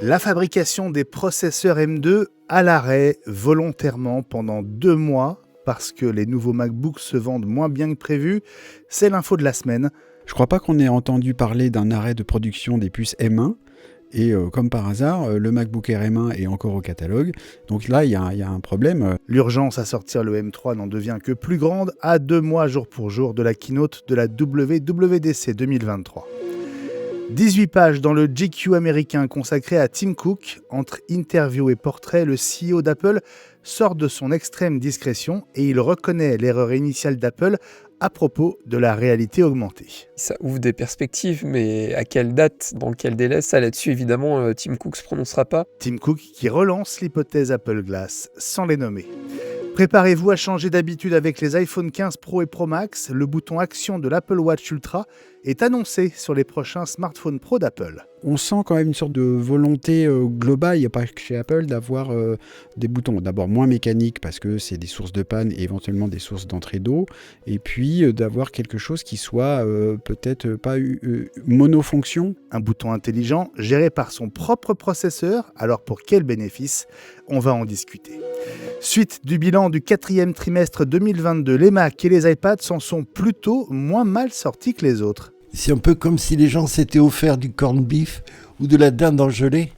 La fabrication des processeurs M2 à l'arrêt volontairement pendant 2 mois parce que les nouveaux MacBooks se vendent moins bien que prévu. C'est l'info de la semaine. Je crois pas qu'on ait entendu parler d'un arrêt de production des puces M1. Et comme par hasard, le MacBook Air M1 est encore au catalogue. Donc là, il y a un problème. L'urgence à sortir le M3 n'en devient que plus grande à 2 mois jour pour jour de la keynote de la WWDC 2023. 18 pages dans le GQ américain consacré à Tim Cook. Entre interview et portrait, le CEO d'Apple sort de son extrême discrétion et il reconnaît l'erreur initiale d'Apple à propos de la réalité augmentée. Ça ouvre des perspectives, mais à quelle date, dans quel délai, ça là-dessus évidemment Tim Cook se prononcera pas. Tim Cook qui relance l'hypothèse Apple Glass sans les nommer. Préparez-vous à changer d'habitude avec les iPhone 15 Pro et Pro Max. Le bouton Action de l'Apple Watch Ultra est annoncé sur les prochains smartphones Pro d'Apple. On sent quand même une sorte de volonté globale, il n'y a pas que chez Apple, d'avoir des boutons d'abord moins mécaniques parce que c'est des sources de panne et éventuellement des sources d'entrée d'eau, et puis d'avoir quelque chose qui soit peut-être pas monofonction. Un bouton intelligent géré par son propre processeur, alors pour quel bénéfice ? On va en discuter. Suite du bilan du 4e trimestre 2022, les Mac et les iPads s'en sont plutôt moins mal sortis que les autres. C'est un peu comme si les gens s'étaient offerts du corned beef ou de la dinde en gelée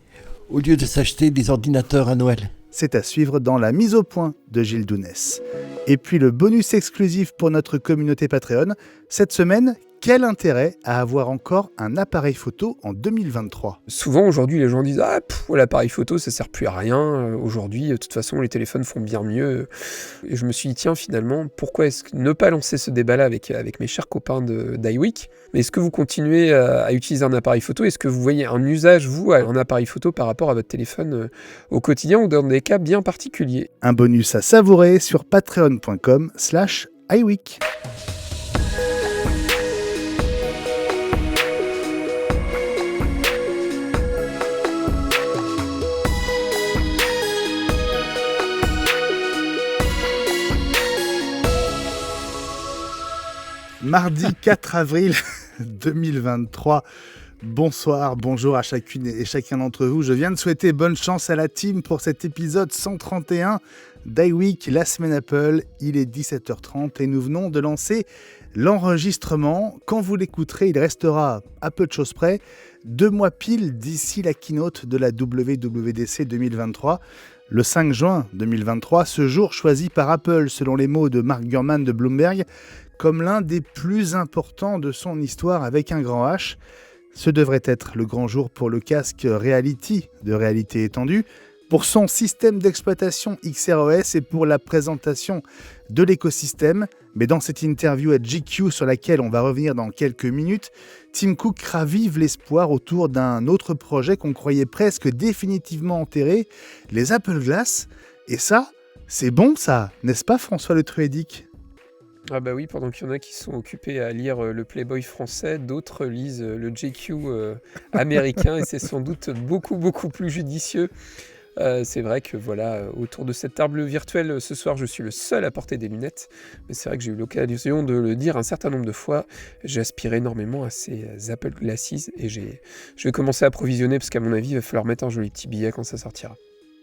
au lieu de s'acheter des ordinateurs à Noël. C'est à suivre dans la mise au point de Gilles Dounès. Et puis le bonus exclusif pour notre communauté Patreon. Cette semaine, quel intérêt à avoir encore un appareil photo en 2023 ? Souvent aujourd'hui les gens disent l'appareil photo ça sert plus à rien, aujourd'hui de toute façon les téléphones font bien mieux. Et je me suis dit tiens finalement pourquoi est-ce que ne pas lancer ce débat là avec mes chers copains d'iWeek. Mais est-ce que vous continuez à utiliser un appareil photo ? Est-ce que vous voyez un usage vous à un appareil photo par rapport à votre téléphone au quotidien ou dans des cas bien particuliers ? Un bonus à savourer sur patreon.com/iWeek. Mardi 4 avril 2023. Bonsoir, bonjour à chacune et chacun d'entre vous. Je viens de souhaiter bonne chance à la team pour cet épisode 131 d'iWeek, la semaine Apple. Il est 17h30 et nous venons de lancer l'enregistrement. Quand vous l'écouterez, il restera à peu de choses près 2 mois pile d'ici la keynote de la WWDC 2023. Le 5 juin 2023, ce jour choisi par Apple, selon les mots de Mark Gurman de Bloomberg, comme l'un des plus importants de son histoire avec un grand H. Ce devrait être le grand jour pour le casque Reality de réalité étendue, pour son système d'exploitation XROS et pour la présentation de l'écosystème. Mais dans cette interview à GQ sur laquelle on va revenir dans quelques minutes, Tim Cook ravive l'espoir autour d'un autre projet qu'on croyait presque définitivement enterré, les Apple Glass. Et ça, c'est bon ça, n'est-ce pas François Le Truédic ? Ah bah oui, pendant qu'il y en a qui sont occupés à lire le Playboy français, d'autres lisent le GQ américain et c'est sans doute beaucoup plus judicieux. C'est vrai que voilà, autour de cette table virtuelle ce soir, je suis le seul à porter des lunettes, mais c'est vrai que j'ai eu l'occasion de le dire un certain nombre de fois, j'aspire énormément à ces Apple Glasses et je vais commencer à approvisionner parce qu'à mon avis, il va falloir mettre un joli petit billet quand ça sortira.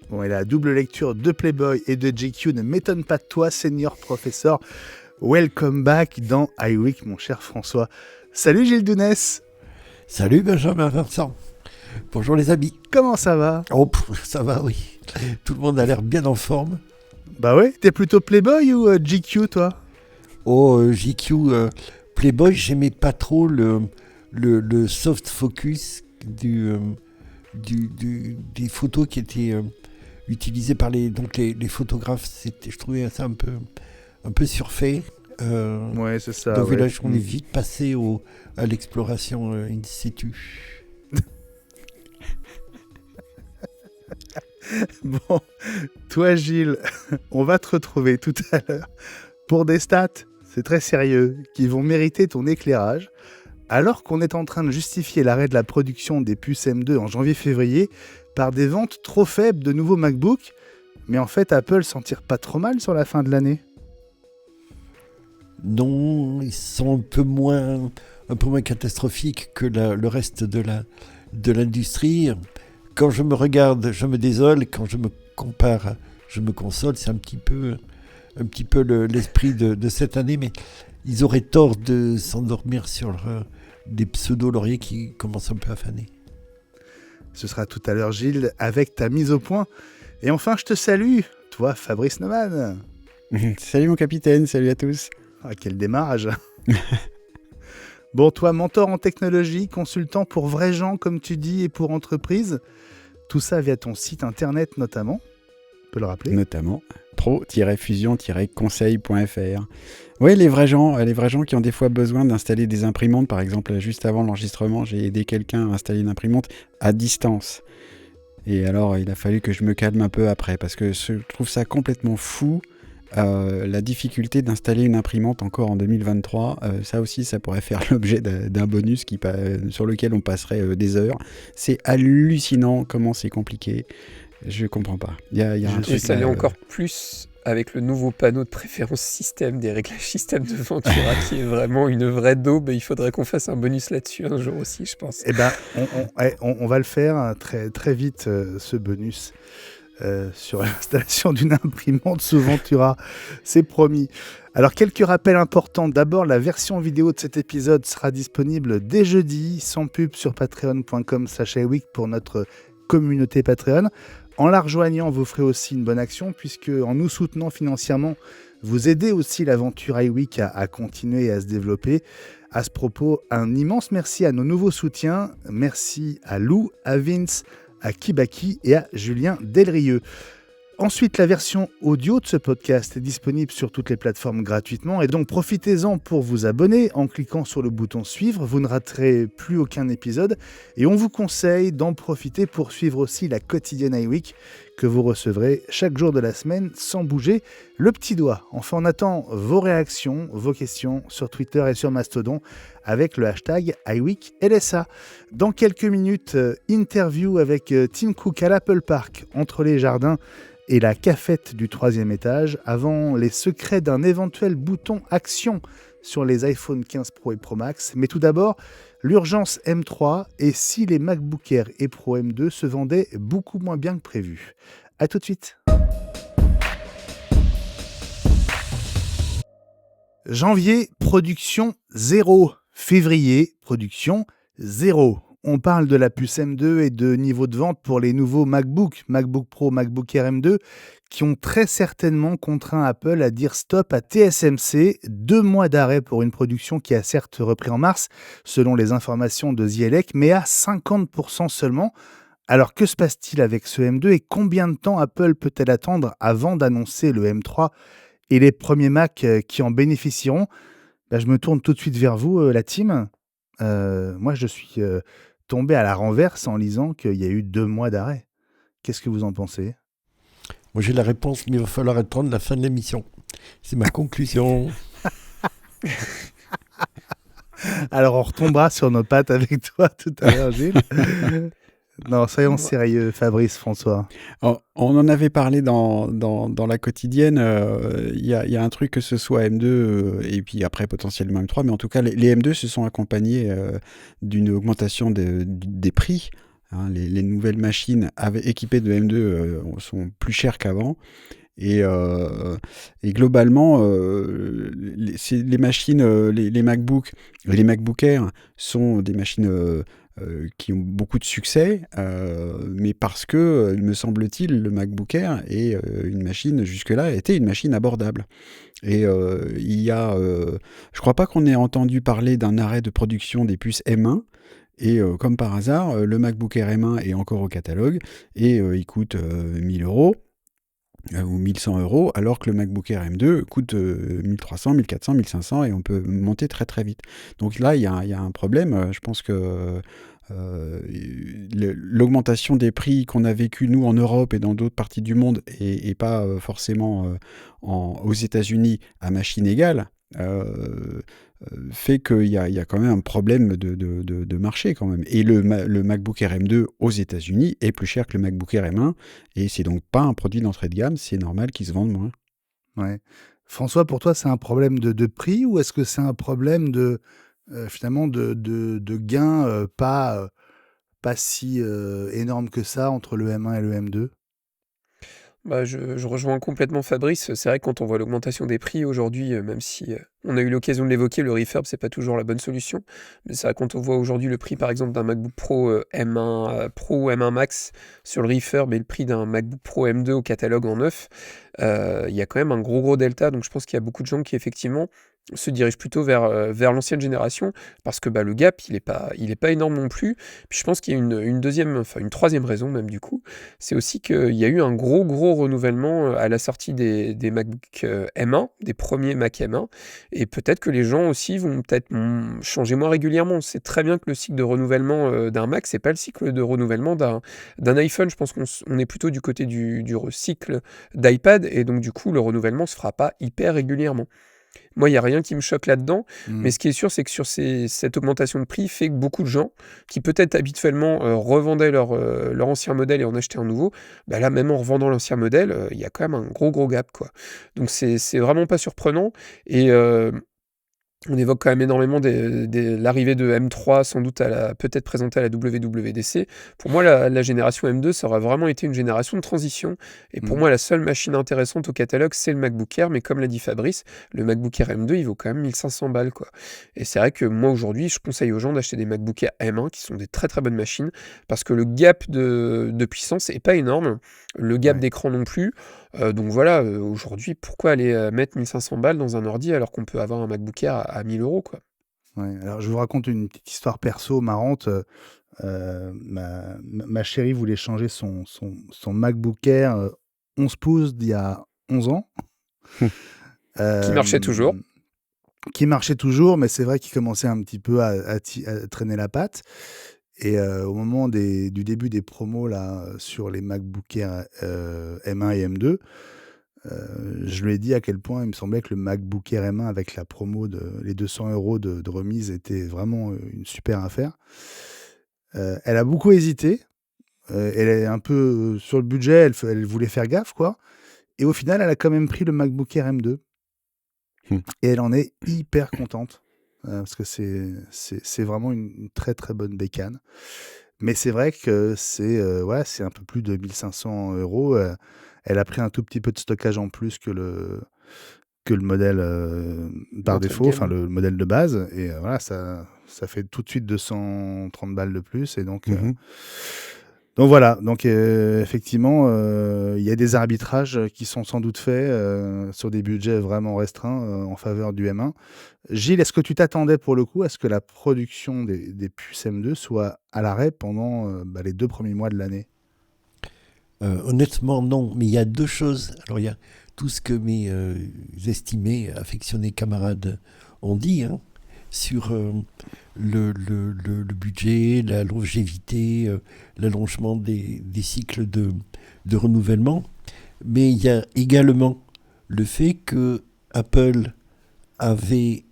Bon, et la double lecture de Playboy et de GQ ne m'étonne pas de toi, senior professeur. Welcome back dans iWeek, mon cher François. Salut Gilles Dounès. Salut Benjamin Vincent. Bonjour les amis. Comment ça va ? Ça va, oui. Tout le monde a l'air bien en forme. Bah ouais, t'es plutôt Playboy ou GQ, toi ? GQ, Playboy, j'aimais pas trop le soft focus des photos qui étaient utilisées par les photographes. Je trouvais ça un peu surfait. Ouais, c'est ça. Donc ouais. là, on est vite passé à l'exploration in situ. Bon, toi Gilles, on va te retrouver tout à l'heure pour des stats, c'est très sérieux, qui vont mériter ton éclairage. Alors qu'on est en train de justifier l'arrêt de la production des puces M2 en janvier-février par des ventes trop faibles de nouveaux MacBooks, mais en fait Apple s'en tire pas trop mal sur la fin de l'année. Non, ils sont un peu moins catastrophiques que le reste de l'industrie. quand je me regarde, je me désole. Quand je me compare, je me console. C'est un petit peu l'esprit de cette année. Mais ils auraient tort de s'endormir sur des pseudo-lauriers qui commencent un peu à faner. Ce sera tout à l'heure, Gilles, avec ta mise au point. Et enfin, je te salue, toi, Fabrice Neumann. Salut mon capitaine, salut à tous. Ah, quel démarrage. Bon, toi, mentor en technologie, consultant pour vrais gens, comme tu dis, et pour entreprises. Tout ça via ton site internet notamment. On peut le rappeler. Notamment pro-fusion-conseil.fr. Oui, les vrais gens qui ont des fois besoin d'installer des imprimantes. Par exemple, juste avant l'enregistrement, j'ai aidé quelqu'un à installer une imprimante à distance. Et alors, il a fallu que je me calme un peu après, parce que je trouve ça complètement fou. La difficulté d'installer une imprimante encore en 2023, ça aussi, ça pourrait faire l'objet d'un bonus sur lequel on passerait des heures. C'est hallucinant comment c'est compliqué. Je comprends pas. Il y a un truc Et ça là, l'est encore plus avec le nouveau panneau de préférence système des réglages système de Ventura qui est vraiment une vraie daube. Il faudrait qu'on fasse un bonus là-dessus un jour aussi, je pense. Eh ben, on va le faire très, très vite, ce bonus. Sur l'installation d'une imprimante sous Ventura, c'est promis. Alors, quelques rappels importants. D'abord, la version vidéo de cet épisode sera disponible dès jeudi, sans pub, sur patreon.com/iWeek pour notre communauté Patreon. En la rejoignant, vous ferez aussi une bonne action, puisque en nous soutenant financièrement, vous aidez aussi l'aventure iWeek à continuer et à se développer. À ce propos, un immense merci à nos nouveaux soutiens. Merci à Lou, à Vince, à Kibaki et à Julien Delrieux. Ensuite, la version audio de ce podcast est disponible sur toutes les plateformes gratuitement et donc profitez-en pour vous abonner en cliquant sur le bouton suivre, vous ne raterez plus aucun épisode et on vous conseille d'en profiter pour suivre aussi la quotidienne iWeek que vous recevrez chaque jour de la semaine sans bouger le petit doigt. Enfin, on attend vos réactions, vos questions sur Twitter et sur Mastodon avec le hashtag iWeekLSA. Dans quelques minutes, interview avec Tim Cook à l'Apple Park entre les jardins et la cafette du 3e étage, avant les secrets d'un éventuel bouton action sur les iPhone 15 Pro et Pro Max. Mais tout d'abord, l'urgence M3 et si les MacBook Air et Pro M2 se vendaient beaucoup moins bien que prévu. A tout de suite. Janvier, production 0. Février, production 0. On parle de la puce M2 et de niveau de vente pour les nouveaux MacBook Pro, MacBook Air M2, qui ont très certainement contraint Apple à dire stop à TSMC. 2 mois d'arrêt pour une production qui a certes repris en mars, selon les informations de The Elec, mais à 50% seulement. Alors que se passe-t-il avec ce M2 et combien de temps Apple peut-elle attendre avant d'annoncer le M3 et les premiers Mac qui en bénéficieront? Je me tourne tout de suite vers vous, la team. Moi, je suis tombé à la renverse en lisant qu'il y a eu 2 mois d'arrêt. Qu'est-ce que vous en pensez? Moi, j'ai la réponse, mais il va falloir attendre la fin de l'émission. C'est ma conclusion. Alors, on retombera sur nos pattes avec toi tout à l'heure, Gilles. Non, soyons sérieux, Fabrice, François. on en avait parlé dans la quotidienne. Il y a un truc, que ce soit M2 et puis après potentiellement M3, mais en tout cas, les M2 se sont accompagnés d'une augmentation des prix. Hein. Les nouvelles machines équipées de M2 sont plus chères qu'avant. Et globalement, les machines, les MacBook, les MacBook Air sont des machines qui ont beaucoup de succès, mais parce que, il me semble-t-il, le MacBook Air est une machine, jusque-là, était une machine abordable. Et je crois pas qu'on ait entendu parler d'un arrêt de production des puces M1. Et comme par hasard, le MacBook Air M1 est encore au catalogue et il coûte 1000 € ou 1100 €, alors que le MacBook Air M2 coûte 1300, 1400, 1500 et on peut monter très très vite. Donc là, il y a un problème. Je pense que l'augmentation des prix qu'on a vécu nous en Europe et dans d'autres parties du monde et pas forcément aux États-Unis à machine égale, fait qu'il y a quand même un problème de marché quand même. Et le MacBook Air M2 aux États-Unis est plus cher que le MacBook Air M1 et c'est donc pas un produit d'entrée de gamme, c'est normal qu'il se vende moins. Ouais. François, pour toi, c'est un problème de prix ou est-ce que c'est un problème finalement de gains pas pas si énorme que ça entre le M1 et le M2? Bah, je rejoins complètement Fabrice. C'est vrai que quand on voit l'augmentation des prix aujourd'hui, même si on a eu l'occasion de l'évoquer, le refurb, c'est pas toujours la bonne solution. Mais c'est vrai quand on voit aujourd'hui le prix, par exemple, d'un MacBook Pro M1 Pro ou M1 Max sur le refurb et le prix d'un MacBook Pro M2 au catalogue en neuf, il y a quand même un gros delta. Donc je pense qu'il y a beaucoup de gens qui effectivement se dirigent plutôt vers l'ancienne génération parce que bah, le gap, il est pas énorme non plus. Puis je pense qu'il y a une deuxième, enfin une troisième raison même du coup, c'est aussi qu'il y a eu un gros renouvellement à la sortie des MacBook M1, des premiers Mac M1, et peut-être que les gens aussi vont peut-être changer moins régulièrement. On sait très bien que le cycle de renouvellement d'un Mac, c'est pas le cycle de renouvellement d'un iPhone. Je pense qu'on est plutôt du côté du cycle d'iPad, et donc du coup, le renouvellement se fera pas hyper régulièrement. Moi, il n'y a rien qui me choque là-dedans, mais ce qui est sûr, c'est que sur cette augmentation de prix fait que beaucoup de gens, qui peut-être habituellement revendaient leur ancien modèle et en achetaient un nouveau, bah là, même en revendant l'ancien modèle, il y a quand même un gros gap, quoi. Donc c'est vraiment pas surprenant, et on évoque quand même énormément l'arrivée de M3, sans doute peut-être présentée à la WWDC. Pour moi, la génération M2, ça aura vraiment été une génération de transition. Et pour moi, la seule machine intéressante au catalogue, c'est le MacBook Air. Mais comme l'a dit Fabrice, le MacBook Air M2, il vaut quand même 1500 balles, quoi. Et c'est vrai que moi, aujourd'hui, je conseille aux gens d'acheter des MacBook Air M1, qui sont des très bonnes machines, parce que le gap de puissance n'est pas énorme, le gap d'écran non plus. Donc voilà, aujourd'hui, pourquoi aller mettre 1500 balles dans un ordi alors qu'on peut avoir un MacBook Air à 1000 euros, quoi. Ouais, alors je vous raconte une petite histoire perso marrante. Ma chérie voulait changer son MacBook Air 11 pouces d'il y a 11 ans. Qui marchait toujours. Qui marchait toujours, mais c'est vrai qu'il commençait un petit peu à traîner la patte. Et au moment du début des promos là, sur les MacBook Air M1 et M2, je lui ai dit à quel point il me semblait que le MacBook Air M1 avec la promo les 200 € de remise était vraiment une super affaire. Elle a beaucoup hésité. Elle est un peu sur le budget, elle voulait faire gaffe, quoi. Et au final, elle a quand même pris le MacBook Air M2. Et elle en est hyper contente. Parce que c'est vraiment une très bonne bécane. Mais c'est vrai que c'est un peu plus de 1500 €. Elle a pris un tout petit peu de stockage en plus que le modèle par défaut, enfin le modèle de base. Et voilà, ça fait tout de suite 230 balles de plus. Et donc, donc voilà, donc effectivement, il y a des arbitrages qui sont sans doute faits sur des budgets vraiment restreints en faveur du M1. Gilles, est-ce que tu t'attendais pour le coup à ce que la production des puces M2 soit à l'arrêt pendant les 2 premiers mois de l'année? Honnêtement, non. Mais il y a deux choses. Alors, il y a tout ce que mes estimés, affectionnés camarades ont dit sur le budget, la longévité, l'allongement des cycles de renouvellement. Mais il y a également le fait que Apple avait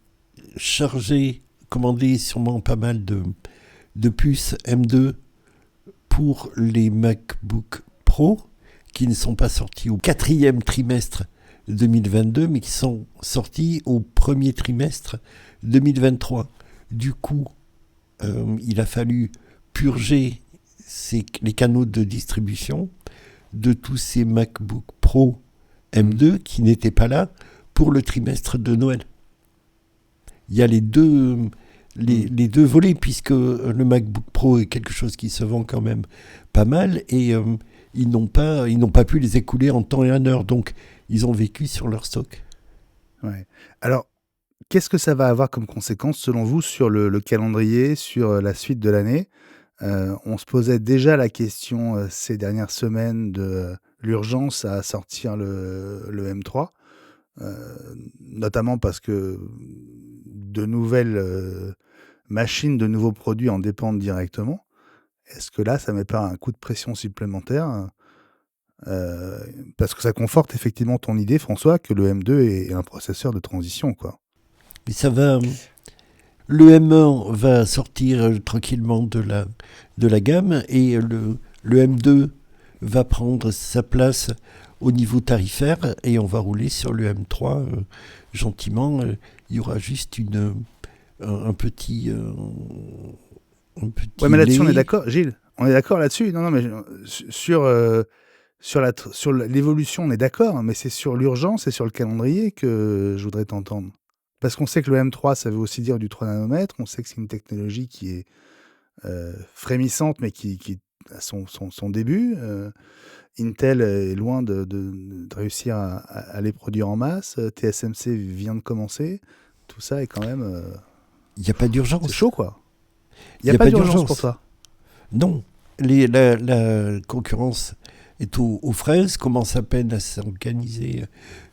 commandé sûrement pas mal de puces M2 pour les MacBook Pro, qui ne sont pas sortis au 4e trimestre 2022, mais qui sont sortis au 1er trimestre 2023. Du coup, il a fallu purger les canaux de distribution de tous ces MacBook Pro M2 qui n'étaient pas là pour le trimestre de Noël. Il y a les deux volets, puisque le MacBook Pro est quelque chose qui se vend quand même pas mal, et ils n'ont pas pu les écouler en temps et en heure, donc ils ont vécu sur leur stock. Ouais. Alors, qu'est-ce que ça va avoir comme conséquence, selon vous, sur le calendrier, sur la suite de l'année? On se posait déjà la question ces dernières semaines de l'urgence à sortir le M3, notamment parce que de nouvelles machines, de nouveaux produits en dépendent directement. Est-ce que là, ça ne met pas un coup de pression supplémentaire parce que ça conforte effectivement ton idée, François, que le M2 est un processeur de transition, quoi. Mais ça va. Le M1 va sortir tranquillement de la gamme, et le M2 va prendre sa place au niveau tarifaire, et on va rouler sur le M3 gentiment. Il y aura juste un petit Ouais, mais là-dessus, on est lait. d'accord, Gilles. On est d'accord là-dessus. Non, mais sur l'évolution, on est d'accord, mais c'est sur l'urgence et sur le calendrier que je voudrais t'entendre. Parce qu'on sait que le M3, ça veut aussi dire du 3 nanomètres. On sait que c'est une technologie qui est frémissante, mais qui a son début. Intel est loin de réussir à les produire en masse. TSMC vient de commencer. Tout ça est quand même... Il n'y a pas c'est d'urgence. chaud, quoi. Il Il n'y y a pas d'urgence pour toi. Non. La concurrence est aux fraises, commence à peine à s'organiser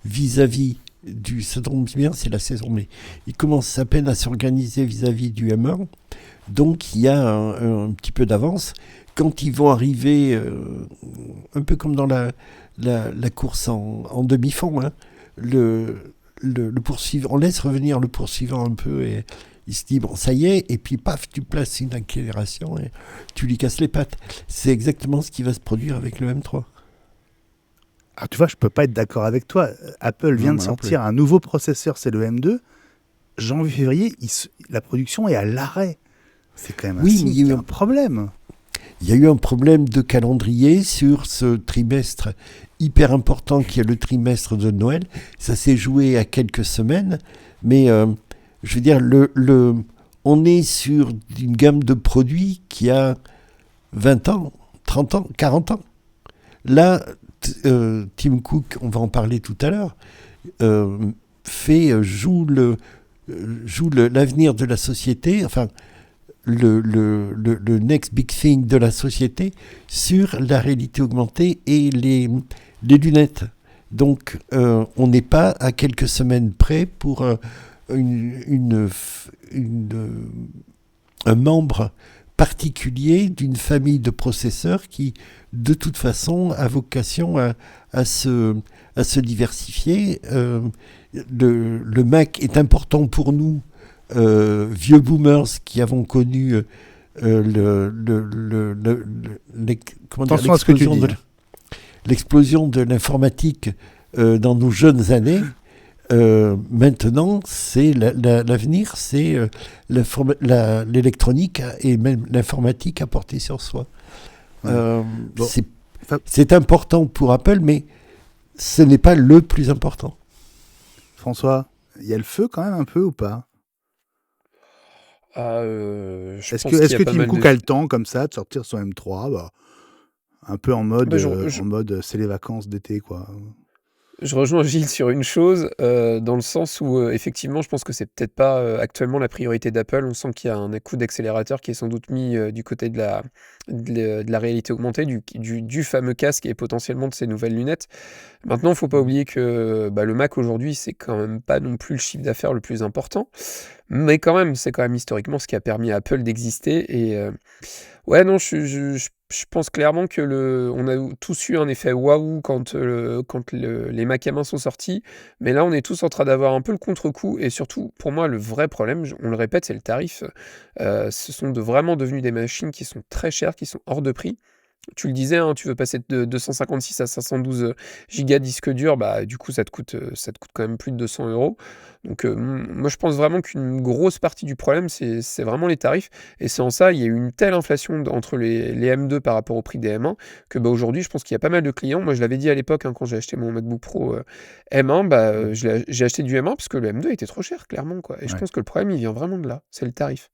vis-à-vis du... Ça tombe bien, c'est la saison, mais ils commencent à peine à s'organiser vis-à-vis du M1. Donc il y a un petit peu d'avance. Quand ils vont arriver, un peu comme dans la course en demi-fond, hein, le poursuivant, on laisse revenir le poursuivant un peu et il se dit bon ça y est, et puis paf, tu places une accélération et tu lui casses les pattes. C'est exactement ce qui va se produire avec le M3. Ah, tu vois, je peux pas être d'accord avec toi. Apple vient Non, de moi non sortir un nouveau processeur, c'est le M2. Janvier-février, la production est à l'arrêt. C'est quand même Oui, signe mais qu'il y a un problème. Il y a eu un problème de calendrier sur ce trimestre hyper important qui est le trimestre de Noël. Ça s'est joué à quelques semaines, mais je veux dire, on est sur une gamme de produits qui a 20 ans, 30 ans, 40 ans. Là, Tim Cook, on va en parler tout à l'heure, joue l'avenir de la société, enfin, le next big thing de la société sur la réalité augmentée et les lunettes. Donc, on n'est pas à quelques semaines près pour un membre particulier d'une famille de processeurs qui, de toute façon, a vocation à se diversifier. Le Mac est important pour nous, vieux boomers qui avons connu Attention à ce que tu dis. l'explosion de l'informatique dans nos jeunes années. Maintenant, c'est l'avenir, c'est l'électronique et même l'informatique à porter sur soi. Bon. C'est important pour Apple, mais ce n'est pas le plus important. François, il y a le feu quand même un peu ou pas? Est-ce que Tim Cook a le temps comme ça de sortir son M3 un peu en mode, c'est les vacances d'été, quoi. Je rejoins Gilles sur une chose, dans le sens où, effectivement, je pense que c'est peut-être pas, actuellement la priorité d'Apple. On sent qu'il y a un coup d'accélérateur qui est sans doute mis, du côté de la réalité augmentée, du fameux casque et potentiellement de ces nouvelles lunettes. Maintenant, il ne faut pas oublier que, le Mac aujourd'hui, c'est quand même pas non plus le chiffre d'affaires le plus important. Mais quand même, c'est quand même historiquement ce qui a permis à Apple d'exister et ouais, non, je pense clairement que on a tous eu un effet waouh quand les Mac M1 sont sortis, mais là, on est tous en train d'avoir un peu le contre-coup et surtout, pour moi, le vrai problème, on le répète, c'est le tarif. Ce sont vraiment devenus des machines qui sont très chères, qui sont hors de prix. Tu le disais, hein, tu veux passer de 256 à 512 gigas disque dur, du coup, ça te coûte quand même plus de 200 €. Donc, moi, je pense vraiment qu'une grosse partie du problème, c'est vraiment les tarifs. Et c'est en ça, il y a eu une telle inflation entre les M2 par rapport au prix des M1 que aujourd'hui, je pense qu'il y a pas mal de clients. Moi, je l'avais dit à l'époque, hein, quand j'ai acheté mon MacBook Pro M1, j'ai acheté du M1 parce que le M2 était trop cher, clairement, quoi. Et je pense que le problème, il vient vraiment de là, c'est le tarif.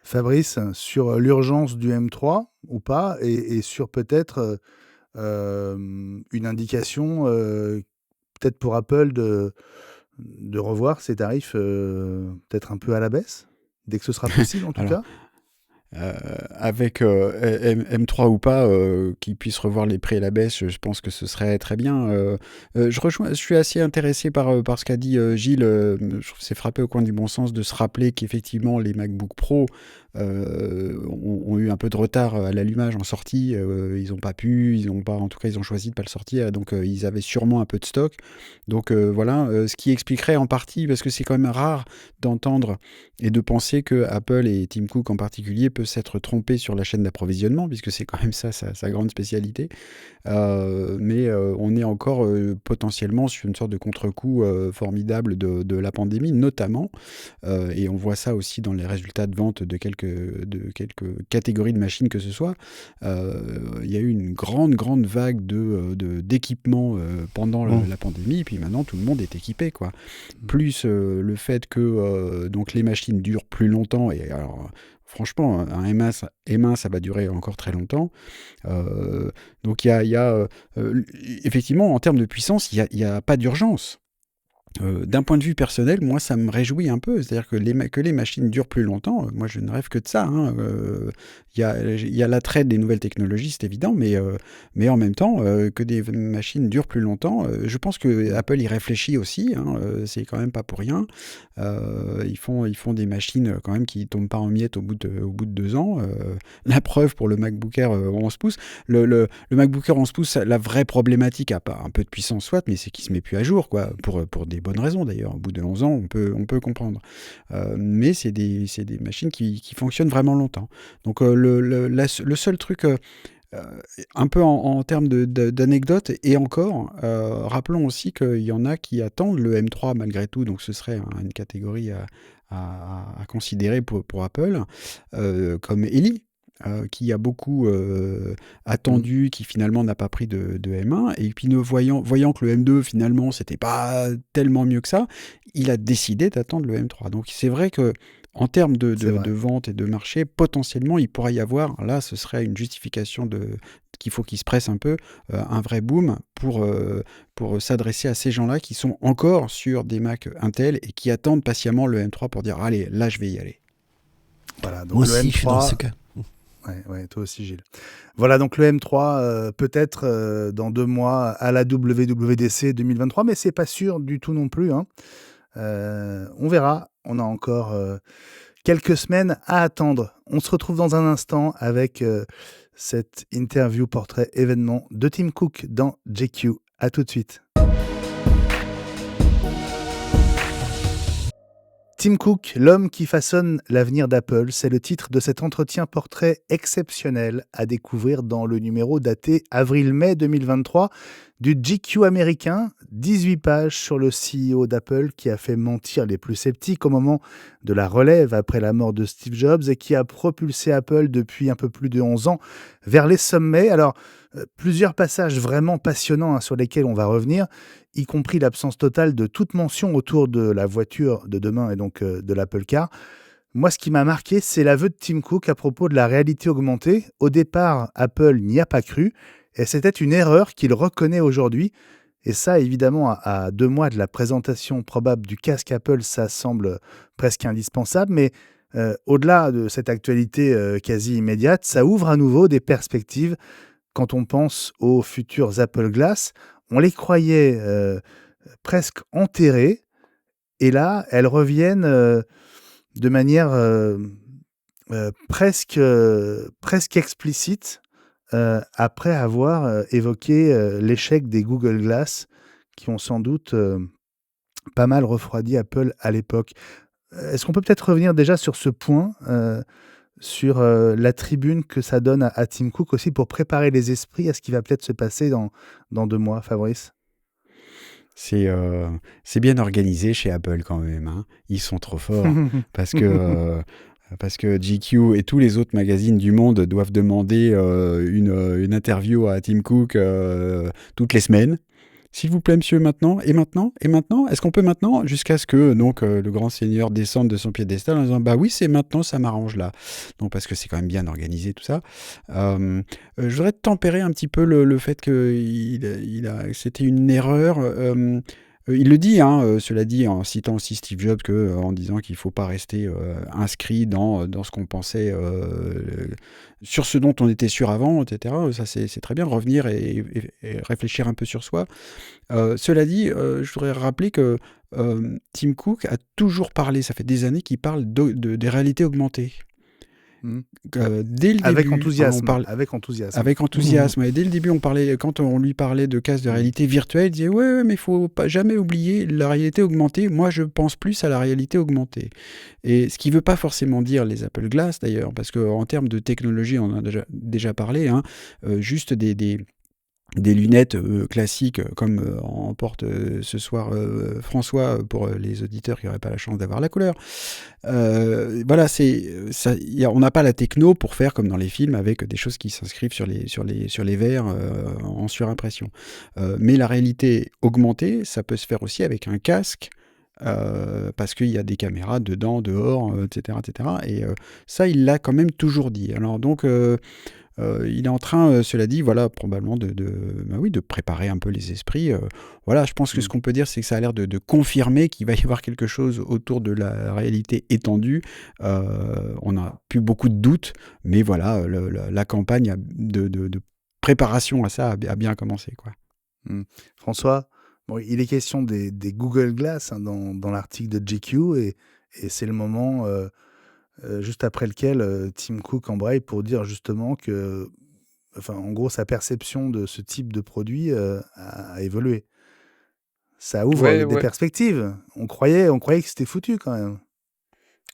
Fabrice, sur l'urgence du M3 ou pas, et sur peut-être une indication, peut-être pour Apple de revoir ses tarifs peut-être un peu à la baisse, dès que ce sera possible en tout cas. Avec M3 ou pas, qu'ils puissent revoir les prix à la baisse, je pense que ce serait très bien. Je suis assez intéressé par ce qu'a dit Gilles. Je trouve que c'est frappé au coin du bon sens de se rappeler qu'effectivement les MacBook Pro ont eu un peu de retard à l'allumage en sortie. Ils n'ont pas pu, en tout cas ils ont choisi de ne pas le sortir, donc ils avaient sûrement un peu de stock. Donc voilà, ce qui expliquerait en partie, parce que c'est quand même rare d'entendre et de penser que Apple et Tim Cook en particulier peut s'être trompé sur la chaîne d'approvisionnement, puisque c'est quand même ça sa grande spécialité. Mais on est encore potentiellement sur une sorte de contre-coup formidable de la pandémie, notamment, et on voit ça aussi dans les résultats de vente de quelques quelques catégories de machines que ce soit, il y a eu une grande vague d'équipements pendant la pandémie, et puis maintenant tout le monde est équipé, quoi. Plus le fait que donc les machines durent plus longtemps, et alors franchement, un M1, ça va durer encore très longtemps. Donc, effectivement, en termes de puissance, il n'y a pas d'urgence. D'un point de vue personnel, moi, ça me réjouit un peu. C'est-à-dire que les machines durent plus longtemps. Moi, je ne rêve que de ça. Il y a l'attrait des nouvelles technologies, c'est évident, mais en même temps, que des machines durent plus longtemps, je pense que Apple y réfléchit aussi. C'est quand même pas pour rien. Ils font des machines quand même qui tombent pas en miettes au bout de 2 ans. La preuve pour le MacBook Air 11 pouces. Le MacBook Air 11 pouces, la vraie problématique, à part un peu de puissance soit, mais c'est qu'il se met plus à jour, quoi, pour des bonnes raisons d'ailleurs. Au bout de 11 ans, on peut comprendre. Mais c'est des machines qui fonctionnent vraiment longtemps. Donc le seul truc, un peu en termes d'anecdotes, et encore, rappelons aussi qu'il y en a qui attendent le M3 malgré tout, donc ce serait une catégorie à considérer pour Apple, comme Ellie. Qui a beaucoup attendu, qui finalement n'a pas pris de M1, et puis voyant que le M2 finalement c'était pas tellement mieux que ça, il a décidé d'attendre le M3. Donc c'est vrai que en termes de vente et de marché, potentiellement il pourrait y avoir, là ce serait une justification qu'il faut qu'il se presse un peu, un vrai boom pour s'adresser à ces gens-là qui sont encore sur des Mac Intel et qui attendent patiemment le M3 pour dire allez, là je vais y aller. Voilà, donc Moi le aussi, M3... je suis dans ce cas. Ouais, toi aussi, Gilles. Voilà, donc le M3, peut-être dans 2 mois à la WWDC 2023, mais c'est pas sûr du tout non plus. On verra. On a encore quelques semaines à attendre. On se retrouve dans un instant avec cette interview portrait événement de Tim Cook dans JQ. À tout de suite. Tim Cook, l'homme qui façonne l'avenir d'Apple, c'est le titre de cet entretien portrait exceptionnel à découvrir dans le numéro daté avril-mai 2023 du GQ américain. 18 pages sur le CEO d'Apple qui a fait mentir les plus sceptiques au moment de la relève après la mort de Steve Jobs et qui a propulsé Apple depuis un peu plus de 11 ans vers les sommets. Alors, plusieurs passages vraiment passionnants sur lesquels on va revenir, y compris l'absence totale de toute mention autour de la voiture de demain et donc de l'Apple Car. Moi, ce qui m'a marqué, c'est l'aveu de Tim Cook à propos de la réalité augmentée. Au départ, Apple n'y a pas cru, et c'était une erreur qu'il reconnaît aujourd'hui. Et ça, évidemment, à 2 mois de la présentation probable du casque Apple, ça semble presque indispensable, mais au-delà de cette actualité quasi immédiate, ça ouvre à nouveau des perspectives quand on pense aux futurs Apple Glass. On les croyait presque enterrées, et là, elles reviennent de manière presque explicite après avoir évoqué l'échec des Google Glass qui ont sans doute pas mal refroidi Apple à l'époque. Est-ce qu'on peut peut-être revenir déjà sur ce point, sur la tribune que ça donne à Tim Cook aussi pour préparer les esprits à ce qui va peut-être se passer dans 2 mois, Fabrice? C'est bien organisé chez Apple quand même, hein. Ils sont trop forts parce que GQ et tous les autres magazines du monde doivent demander une interview à Tim Cook toutes les semaines. S'il vous plaît, monsieur, maintenant, et maintenant, et maintenant, est-ce qu'on peut maintenant, jusqu'à ce que donc le grand seigneur descende de son piédestal en disant bah oui, c'est maintenant, ça m'arrange là. Donc parce que c'est quand même bien organisé tout ça. Je voudrais tempérer un petit peu le fait que c'était une erreur. Il le dit, cela dit, en citant aussi Steve Jobs, en disant qu'il ne faut pas rester inscrit dans ce qu'on pensait, sur ce dont on était sûr avant, etc. Ça, c'est très bien, revenir et réfléchir un peu sur soi. Cela dit, je voudrais rappeler que Tim Cook a toujours parlé, ça fait des années qu'il parle des réalités augmentées. Dès le avec début, enthousiasme, avec enthousiasme. Et dès le début, quand on lui parlait de casques de réalité virtuelle, il disait ouais, mais il faut pas jamais oublier la réalité augmentée. Moi, je pense plus à la réalité augmentée. Et ce qui veut pas forcément dire les Apple Glass d'ailleurs, parce que en termes de technologie, on en a déjà parlé, juste des lunettes classiques comme en porte ce soir François pour les auditeurs qui n'auraient pas la chance d'avoir la couleur. Voilà, on n'a pas la techno pour faire comme dans les films avec des choses qui s'inscrivent sur les verres en surimpression. Mais la réalité augmentée, ça peut se faire aussi avec un casque. Parce qu'il y a des caméras dedans, dehors, etc., etc. Et ça, il l'a quand même toujours dit. Alors donc, il est en train, cela dit, voilà, probablement de préparer un peu les esprits. Voilà, je pense que ce qu'on peut dire, c'est que ça a l'air de confirmer qu'il va y avoir quelque chose autour de la réalité étendue. On n'a plus beaucoup de doutes, mais voilà, la campagne de préparation à ça a bien commencé, quoi. François, bon, il est question des Google Glass dans l'article de GQ et c'est le moment juste après lequel Tim Cook embraye pour dire justement que, enfin, en gros, sa perception de ce type de produit a évolué. Ça ouvre des perspectives. On croyait que c'était foutu quand même.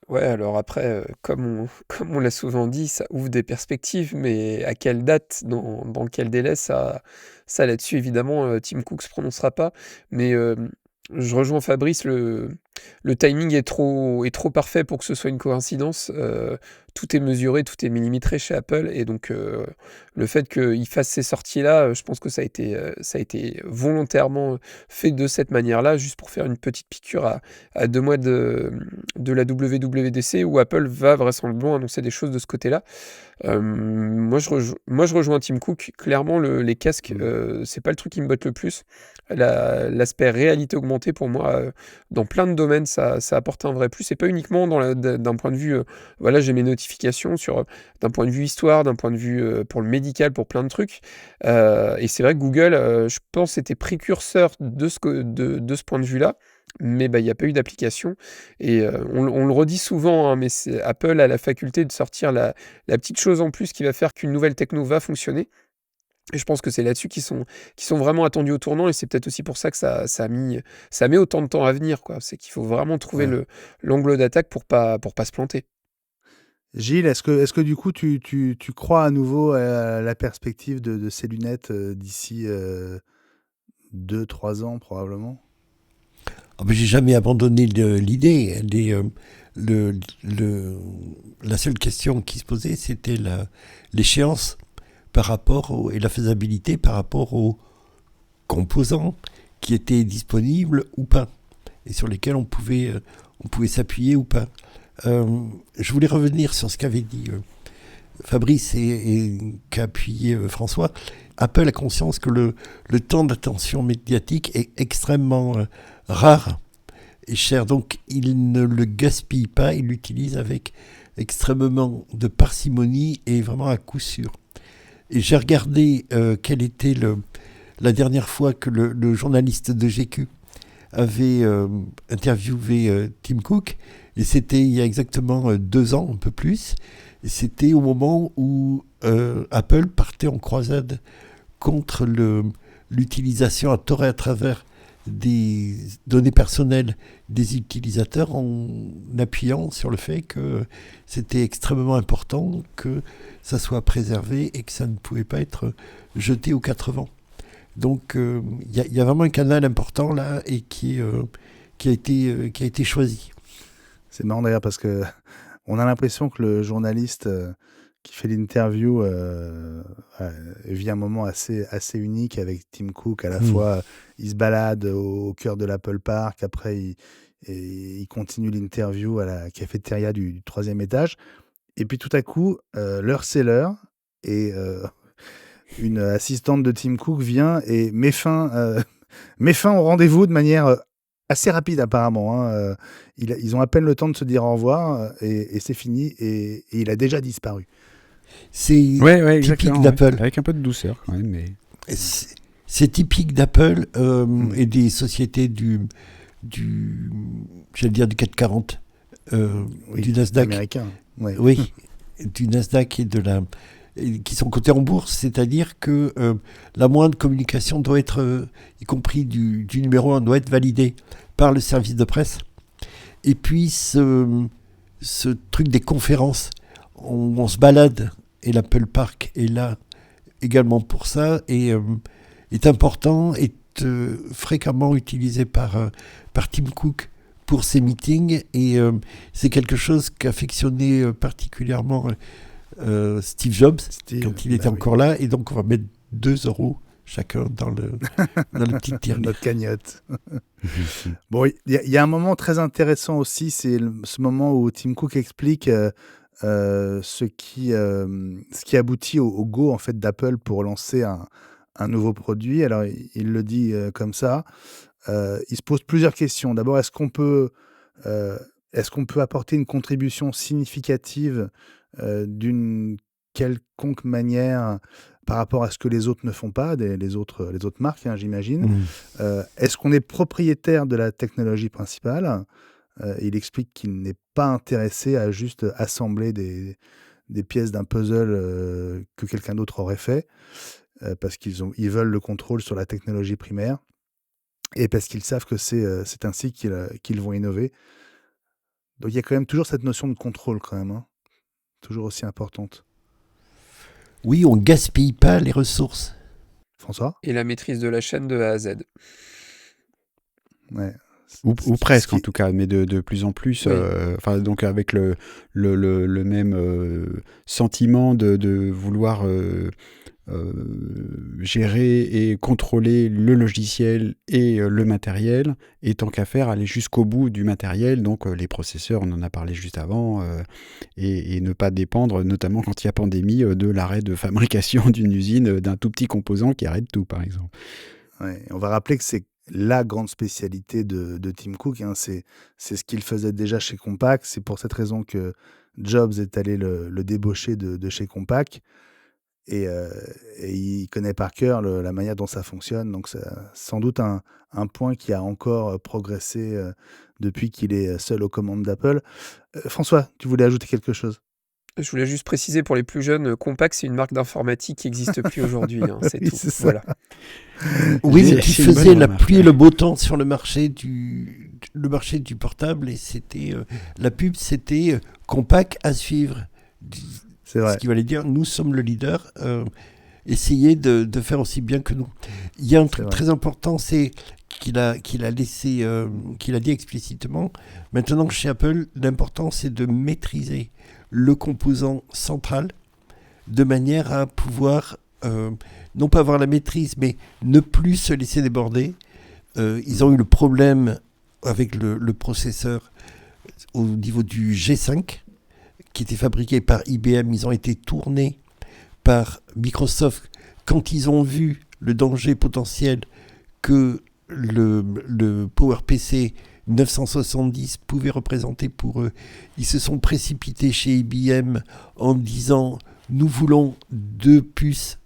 Ouais, alors après, comme on l'a souvent dit, ça ouvre des perspectives, mais à quelle date, dans quel délai, ça là-dessus, évidemment, Tim Cook se prononcera pas. Mais je rejoins Fabrice, le timing est trop parfait pour que ce soit une coïncidence. Tout est mesuré, tout est millimétré chez Apple, et donc le fait qu'il fasse ces sorties-là, je pense que ça a été volontairement fait de cette manière-là, juste pour faire une petite piqûre à 2 mois de la WWDC, où Apple va vraisemblablement annoncer des choses de ce côté-là. Moi, je rejoins Tim Cook. Clairement, les casques, c'est pas le truc qui me botte le plus. L'aspect réalité augmentée, pour moi, dans plein de domaines, ça apporte un vrai plus. Et pas uniquement d'un point de vue, voilà, j'ai mes notifications d'un point de vue histoire, d'un point de vue pour le médical, pour plein de trucs. Et c'est vrai que Google, je pense, était précurseur de ce point de vue-là. Mais il n'y a pas eu d'application. Et on le redit souvent, hein, mais Apple a la faculté de sortir la petite chose en plus qui va faire qu'une nouvelle techno va fonctionner. Et je pense que c'est là-dessus qu'ils sont vraiment attendus au tournant, et c'est peut-être aussi pour ça que ça met autant de temps à venir, quoi. C'est qu'il faut vraiment trouver l'angle d'attaque pour pas se planter. Gilles, est-ce que du coup tu crois à nouveau à la perspective de ces lunettes d'ici 2-3 ans probablement? J'ai jamais abandonné l'idée. La seule question qui se posait, c'était l'échéance par rapport et la faisabilité par rapport aux composants qui étaient disponibles ou pas, et sur lesquels on pouvait s'appuyer ou pas. Je voulais revenir sur ce qu'avait dit Fabrice et qu'a appuyé François. Apple a conscience que le temps d'attention médiatique est extrêmement rare et cher, donc il ne le gaspille pas, il l'utilise avec extrêmement de parcimonie et vraiment à coup sûr. Et j'ai regardé quelle était la dernière fois que le journaliste de GQ avait interviewé Tim Cook, et c'était il y a exactement 2 ans, un peu plus. Et c'était au moment où Apple partait en croisade contre l'utilisation à tort et à travers des données personnelles des utilisateurs, en appuyant sur le fait que c'était extrêmement important que ça soit préservé et que ça ne pouvait pas être jeté aux 4 vents. Donc il y a vraiment un canal important là, et qui a été choisi. C'est marrant d'ailleurs parce que on a l'impression que le journaliste qui fait l'interview vit un moment assez unique avec Tim Cook. À la fois, il se balade au cœur de l'Apple Park, après il continue l'interview à la cafétéria du 3e étage, et puis tout à coup, l'heure c'est l'heure, et une assistante de Tim Cook vient et met fin au rendez-vous de manière assez rapide apparemment, hein. Ils ont à peine le temps de se dire au revoir et c'est fini, et il a déjà disparu. C'est typique d'Apple. Avec un peu de douceur quand même. Mais... C'est typique d'Apple et des sociétés j'allais dire du CAC 40, du Nasdaq. Américain. Ouais. Oui, du Nasdaq et qui sont cotés en bourse, c'est-à-dire que la moindre communication doit être, y compris du numéro 1, doit être validée par le service de presse. Et puis ce truc des conférences, on se balade, et l'Apple Park est là également pour ça, et est important, est fréquemment utilisé par Tim Cook pour ses meetings, et c'est quelque chose qu'affectionnait particulièrement Steve Jobs quand il était encore là, et donc on va mettre 2 € chacun dans le petit tirelire. Notre cagnotte. Bon, il y a un moment très intéressant aussi, c'est ce moment où Tim Cook explique ce qui aboutit au go en fait d'Apple pour lancer un nouveau produit. Alors il le dit comme ça. Il se pose plusieurs questions. D'abord, est-ce qu'on peut apporter une contribution significative d'une quelconque manière par rapport à ce que les autres ne font pas, les autres marques, hein, j'imagine. Est-ce qu'on est propriétaire de la technologie principale ? Il explique qu'il n'est pas intéressé à juste assembler des pièces d'un puzzle que quelqu'un d'autre aurait fait, parce qu'ils veulent le contrôle sur la technologie primaire, et parce qu'ils savent que c'est ainsi qu'ils vont innover. Donc il y a quand même toujours cette notion de contrôle, quand même, hein, toujours aussi importante. Oui, on gaspille pas les ressources. François ? Et la maîtrise de la chaîne de A à Z. Ouais. Ou presque en tout cas, mais de plus en plus, Oui. Donc avec le même sentiment de vouloir gérer et contrôler le logiciel et le matériel, et tant qu'à faire, aller jusqu'au bout du matériel, donc les processeurs, on en a parlé juste avant, et ne pas dépendre, notamment quand il y a pandémie, de l'arrêt de fabrication d'une usine, d'un tout petit composant qui arrête tout, par exemple. Ouais, on va rappeler que c'est la grande spécialité de Tim Cook, hein. C'est ce qu'il faisait déjà chez Compaq. C'est pour cette raison que Jobs est allé le débaucher de chez Compaq. Et il connaît par cœur la manière dont ça fonctionne. Donc, c'est sans doute un point qui a encore progressé depuis qu'il est seul aux commandes d'Apple. François, tu voulais ajouter quelque chose ? Je voulais juste préciser pour les plus jeunes, Compaq, c'est une marque d'informatique qui n'existe plus aujourd'hui. Hein, c'est Oui, tout. c'est ça. Voilà. Oui, C'est- qui c'est une faisait bonne la remarque, pluie et ouais. le beau temps sur le marché du portable, et c'était la pub, c'était Compaq à suivre. C'est vrai. Ce qui voulait dire, nous sommes le leader, essayez de faire aussi bien que nous. Il y a un C'est truc vrai. très important, c'est qu'il a dit explicitement, maintenant chez Apple, l'important c'est de maîtriser le composant central de manière à pouvoir, non pas avoir la maîtrise, mais ne plus se laisser déborder. Ils ont eu le problème avec le processeur au niveau du G5, qui était fabriqué par IBM. Ils ont été tournés par Microsoft quand ils ont vu le danger potentiel que le PowerPC 970 pouvait représenter pour eux. Ils se sont précipités chez IBM en disant « Nous voulons 2 puces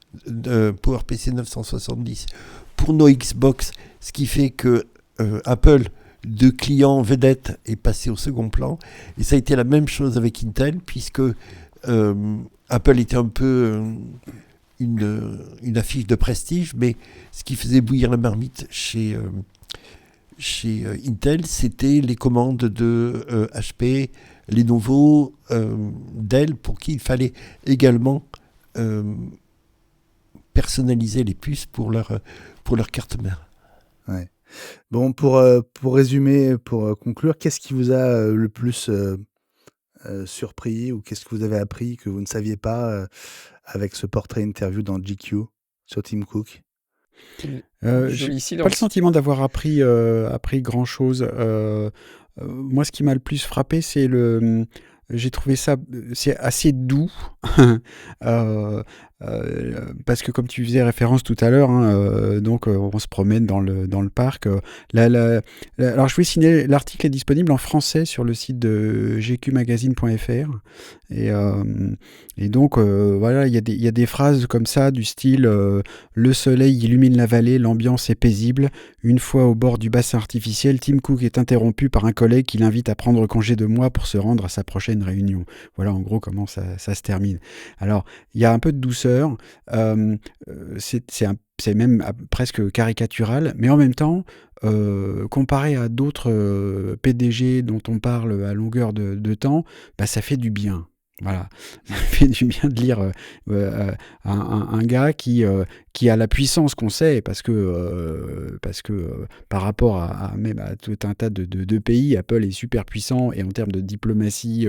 PowerPC 970 pour nos Xbox », ce qui fait que Apple, de client vedette, est passé au second plan. Et ça a été la même chose avec Intel, puisque Apple était un peu une affiche de prestige, mais ce qui faisait bouillir la marmite chez Intel, c'était les commandes de HP, Lenovo, Dell, pour qui il fallait également personnaliser les puces pour leur carte mère. Ouais. Bon, pour résumer, pour conclure, qu'est-ce qui vous a le plus surpris, ou qu'est-ce que vous avez appris que vous ne saviez pas avec ce portrait interview dans GQ sur Tim Cook ? Joli J'ai pas le silence. sentiment d'avoir appris grand-chose. Moi, ce qui m'a le plus frappé, c'est j'ai trouvé ça, c'est assez doux, parce que comme tu faisais référence tout à l'heure, hein, donc on se promène dans le parc. Alors je vais signer, l'article est disponible en français sur le site de gqmagazine.fr, et donc voilà, il y a des phrases comme ça du style le soleil illumine la vallée, l'ambiance est paisible. Une fois au bord du bassin artificiel, Tim Cook est interrompu par un collègue qui l'invite à prendre congé de moi pour se rendre à sa prochaine réunion. Voilà en gros comment ça se termine. Alors, il y a un peu de douceur, c'est même presque caricatural, mais en même temps, comparé à d'autres PDG dont on parle à longueur de temps, bah, ça fait du bien. Voilà, ça fait du bien de lire un gars qui qui a la puissance qu'on sait, parce que par rapport même à tout un tas de pays, Apple est super puissant, et en termes de diplomatie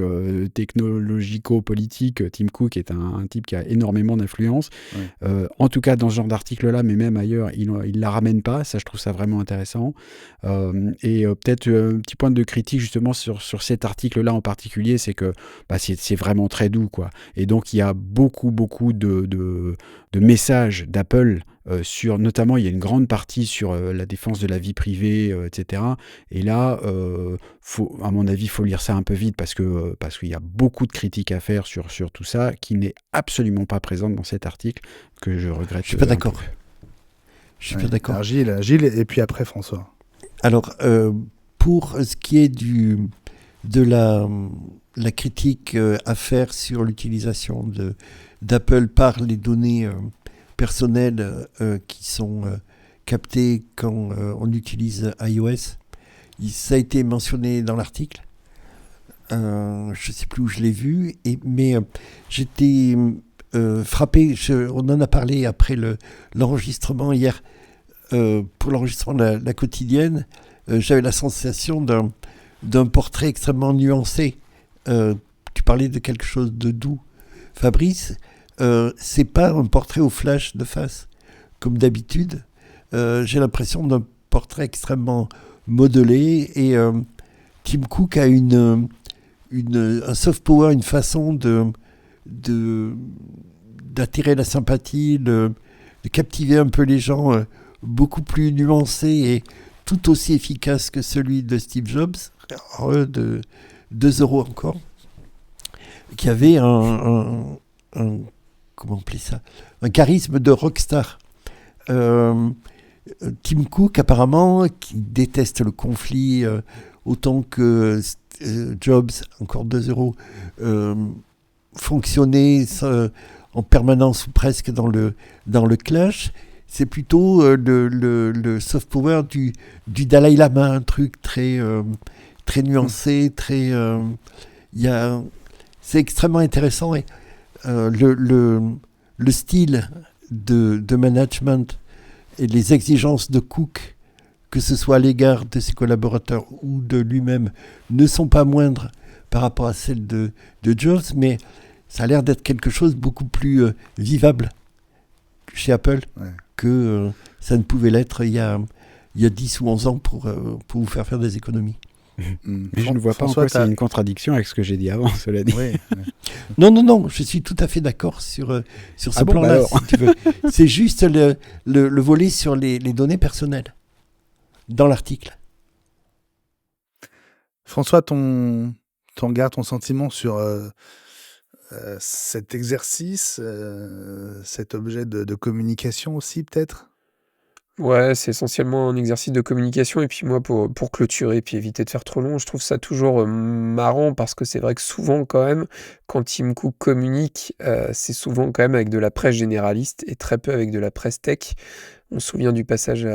technologico-politique, Tim Cook est un type qui a énormément d'influence. Ouais. En tout cas, dans ce genre d'article-là, mais même ailleurs, il la ramène pas. Ça, je trouve ça vraiment intéressant. Peut-être un petit point de critique justement sur cet article-là en particulier, c'est que c'est vraiment très doux, quoi. Et donc, il y a beaucoup de messages d'Apple sur, notamment, il y a une grande partie sur la défense de la vie privée, etc. Et là, à mon avis, il faut lire ça un peu vite parce qu'il y a beaucoup de critiques à faire sur tout ça qui n'est absolument pas présente dans cet article, que je regrette. Je suis pas d'accord. Je suis pas d'accord. Alors, Gilles, et puis après François. Alors, pour ce qui est de la critique à faire sur l'utilisation d'Apple par les données personnelles qui sont captées quand on utilise iOS, ça a été mentionné dans l'article. Je ne sais plus où je l'ai vu, mais j'étais frappé. On en a parlé après l'enregistrement hier. Pour l'enregistrement de la quotidienne, j'avais la sensation d'un portrait extrêmement nuancé. Tu parlais de quelque chose de doux, Fabrice. C'est pas un portrait au flash de face, comme d'habitude. J'ai l'impression d'un portrait extrêmement modelé, et Tim Cook a un soft power, une façon d'attirer la sympathie, de captiver un peu les gens, beaucoup plus nuancé et tout aussi efficace que celui de Steve Jobs, de 2 € encore, qui avait un comment appeler ça, un charisme de rockstar. Tim Cook, apparemment, qui déteste le conflit autant que Jobs, encore 2 €, fonctionnait en permanence ou presque dans le clash. C'est plutôt le soft power du Dalai Lama, un truc très nuancé, c'est extrêmement intéressant, et le style de management et les exigences de Cook, que ce soit à l'égard de ses collaborateurs ou de lui-même, ne sont pas moindres par rapport à celles de Jobs, mais ça a l'air d'être quelque chose de beaucoup plus vivable chez Apple, que ça ne pouvait l'être il y a 10 ou 11 ans pour vous faire des économies. Mais je ne vois pas en quoi c'est une contradiction avec ce que j'ai dit avant, cela dit. Oui. Non, je suis tout à fait d'accord sur ce plan-là, si tu veux. C'est juste le volet sur les données personnelles dans l'article. François, ton regard, ton sentiment sur cet exercice, cet objet de communication aussi, peut-être ? Ouais, c'est essentiellement un exercice de communication. Et puis moi, pour clôturer, puis éviter de faire trop long, je trouve ça toujours marrant, parce que c'est vrai que souvent, quand même, quand Tim Cook communique, c'est souvent quand même avec de la presse généraliste et très peu avec de la presse tech. On se souvient du passage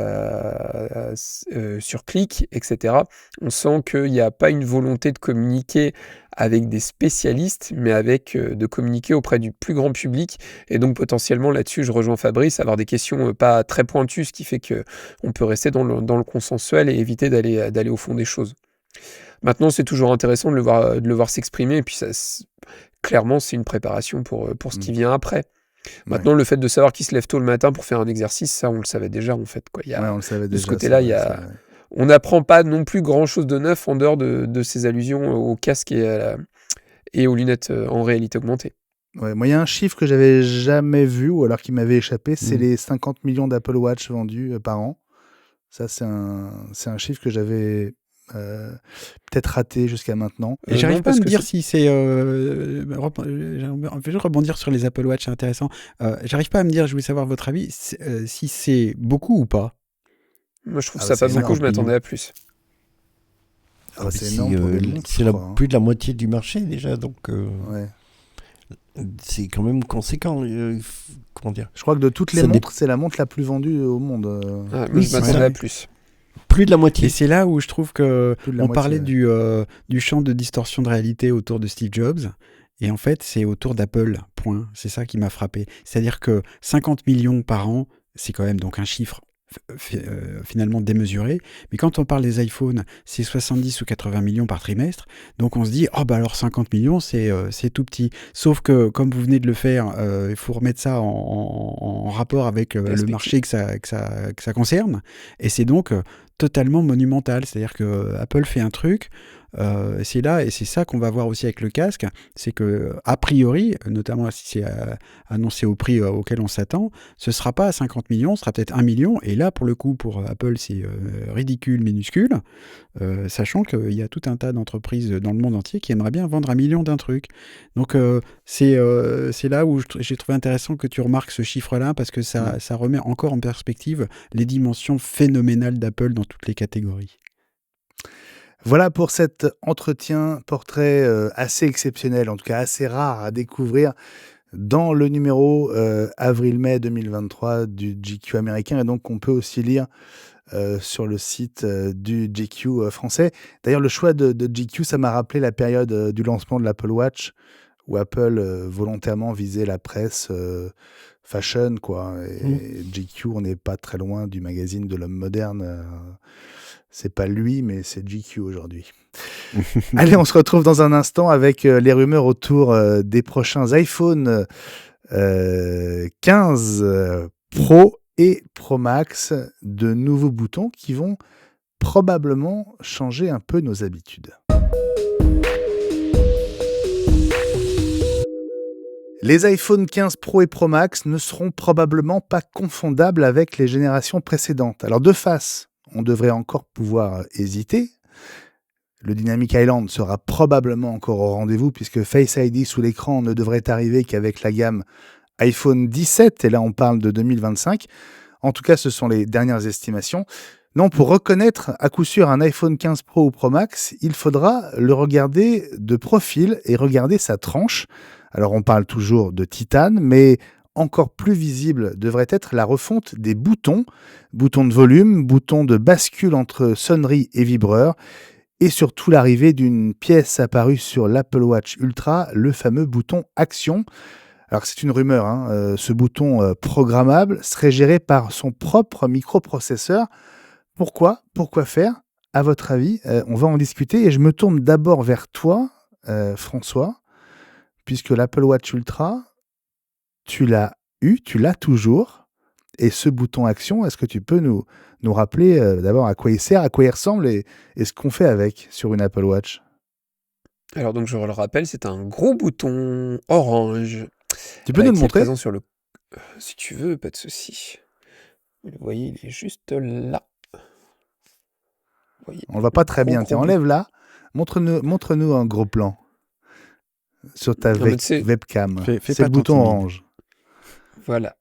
sur Click, etc. On sent qu'il n'y a pas une volonté de communiquer avec des spécialistes, mais de communiquer auprès du plus grand public. Et donc potentiellement là-dessus, je rejoins Fabrice, avoir des questions pas très pointues, ce qui fait qu'on peut rester dans le consensuel et éviter d'aller au fond des choses. Maintenant, c'est toujours intéressant de le voir s'exprimer, et puis clairement, c'est une préparation pour ce qui vient après. Maintenant, le fait de savoir qu'il se lève tôt le matin pour faire un exercice, ça, on le savait déjà, en fait, quoi. On le savait déjà. De ce côté-là, on n'apprend pas non plus grand-chose de neuf en dehors de ces allusions au casque et aux lunettes en réalité augmentée. Ouais, moi, il y a un chiffre que j'avais jamais vu, ou alors qui m'avait échappé, c'est les 50 millions d'Apple Watch vendus par an. Ça, c'est un chiffre que j'avais peut-être raté jusqu'à maintenant. Et j'arrive pas à me dire si c'est... je vais rebondir sur les Apple Watch, c'est intéressant. J'arrive pas à me dire, je voulais savoir votre avis, si c'est beaucoup ou pas. Moi, je trouve ça pas beaucoup, je m'attendais à plus. C'est énorme pour des montres, c'est plus de la moitié du marché déjà, donc c'est quand même conséquent. Comment dire ? Je crois que de toutes les montres, c'est la montre la plus vendue au monde. Oui, je m'attendais à plus. Plus de la moitié. Et c'est là où je trouve que on parlait du champ de distorsion de réalité autour de Steve Jobs. Et en fait, c'est autour d'Apple, point. C'est ça qui m'a frappé. C'est-à-dire que 50 millions par an, c'est quand même donc un chiffre finalement démesuré. Mais quand on parle des iPhones, c'est 70 ou 80 millions par trimestre. Donc on se dit, oh bah alors 50 millions, c'est tout petit. Sauf que, comme vous venez de le faire, il faut remettre ça en rapport avec le Perspective. marché que ça concerne. Et c'est donc totalement monumental. C'est-à-dire que Apple fait un truc, c'est là, et c'est ça qu'on va voir aussi avec le casque, c'est que a priori, notamment si c'est annoncé au prix auquel on s'attend, ce sera pas à 50 millions, ce sera peut-être 1 million, et là pour le coup pour Apple c'est ridicule, minuscule, sachant qu'il y a tout un tas d'entreprises dans le monde entier qui aimeraient bien vendre 1 million d'un truc. Donc c'est là où j'ai trouvé intéressant que tu remarques ce chiffre-là, parce que ça remet encore en perspective les dimensions phénoménales d'Apple dans toutes les catégories. Voilà pour cet entretien portrait assez exceptionnel, en tout cas assez rare à découvrir dans le numéro avril-mai 2023 du GQ américain, et donc on peut aussi lire sur le site du GQ français. D'ailleurs, le choix de GQ, ça m'a rappelé la période du lancement de l'Apple Watch, où Apple volontairement visait la presse fashion, quoi. Et GQ, on n'est pas très loin du magazine de l'homme moderne. C'est pas lui, mais c'est GQ aujourd'hui. Allez, on se retrouve dans un instant avec les rumeurs autour des prochains iPhone 15 Pro et Pro Max, de nouveaux boutons qui vont probablement changer un peu nos habitudes. Les iPhone 15 Pro et Pro Max ne seront probablement pas confondables avec les générations précédentes. Alors de face, on devrait encore pouvoir hésiter. Le Dynamic Island sera probablement encore au rendez-vous, puisque Face ID sous l'écran ne devrait arriver qu'avec la gamme iPhone 17, et là on parle de 2025. En tout cas, ce sont les dernières estimations. Non, pour reconnaître à coup sûr un iPhone 15 Pro ou Pro Max, il faudra le regarder de profil et regarder sa tranche. Alors on parle toujours de titane, mais encore plus visible devrait être la refonte des boutons. Boutons de volume, boutons de bascule entre sonnerie et vibreur, et surtout l'arrivée d'une pièce apparue sur l'Apple Watch Ultra, le fameux bouton Action. Alors c'est une rumeur, hein, ce bouton programmable serait géré par son propre microprocesseur. Pourquoi faire? À votre avis, on va en discuter, et je me tourne d'abord vers toi, François, puisque l'Apple Watch Ultra, tu l'as eu, tu l'as toujours, et ce bouton Action, est-ce que tu peux nous rappeler d'abord à quoi il sert, à quoi il ressemble, et ce qu'on fait avec sur une Apple Watch? Alors donc je le rappelle, c'est un gros bouton orange Tu peux nous le qui est montrer? présent sur le... Si tu veux, pas de souci. Vous le voyez, il est juste là. Vous voyez, On le voit pas très bien. Tiens, gros enlève là. Montre-nous un gros plan sur ta Non, mais tu sais, webcam. Fais C'est pas le ton bouton timide. orange. voilà.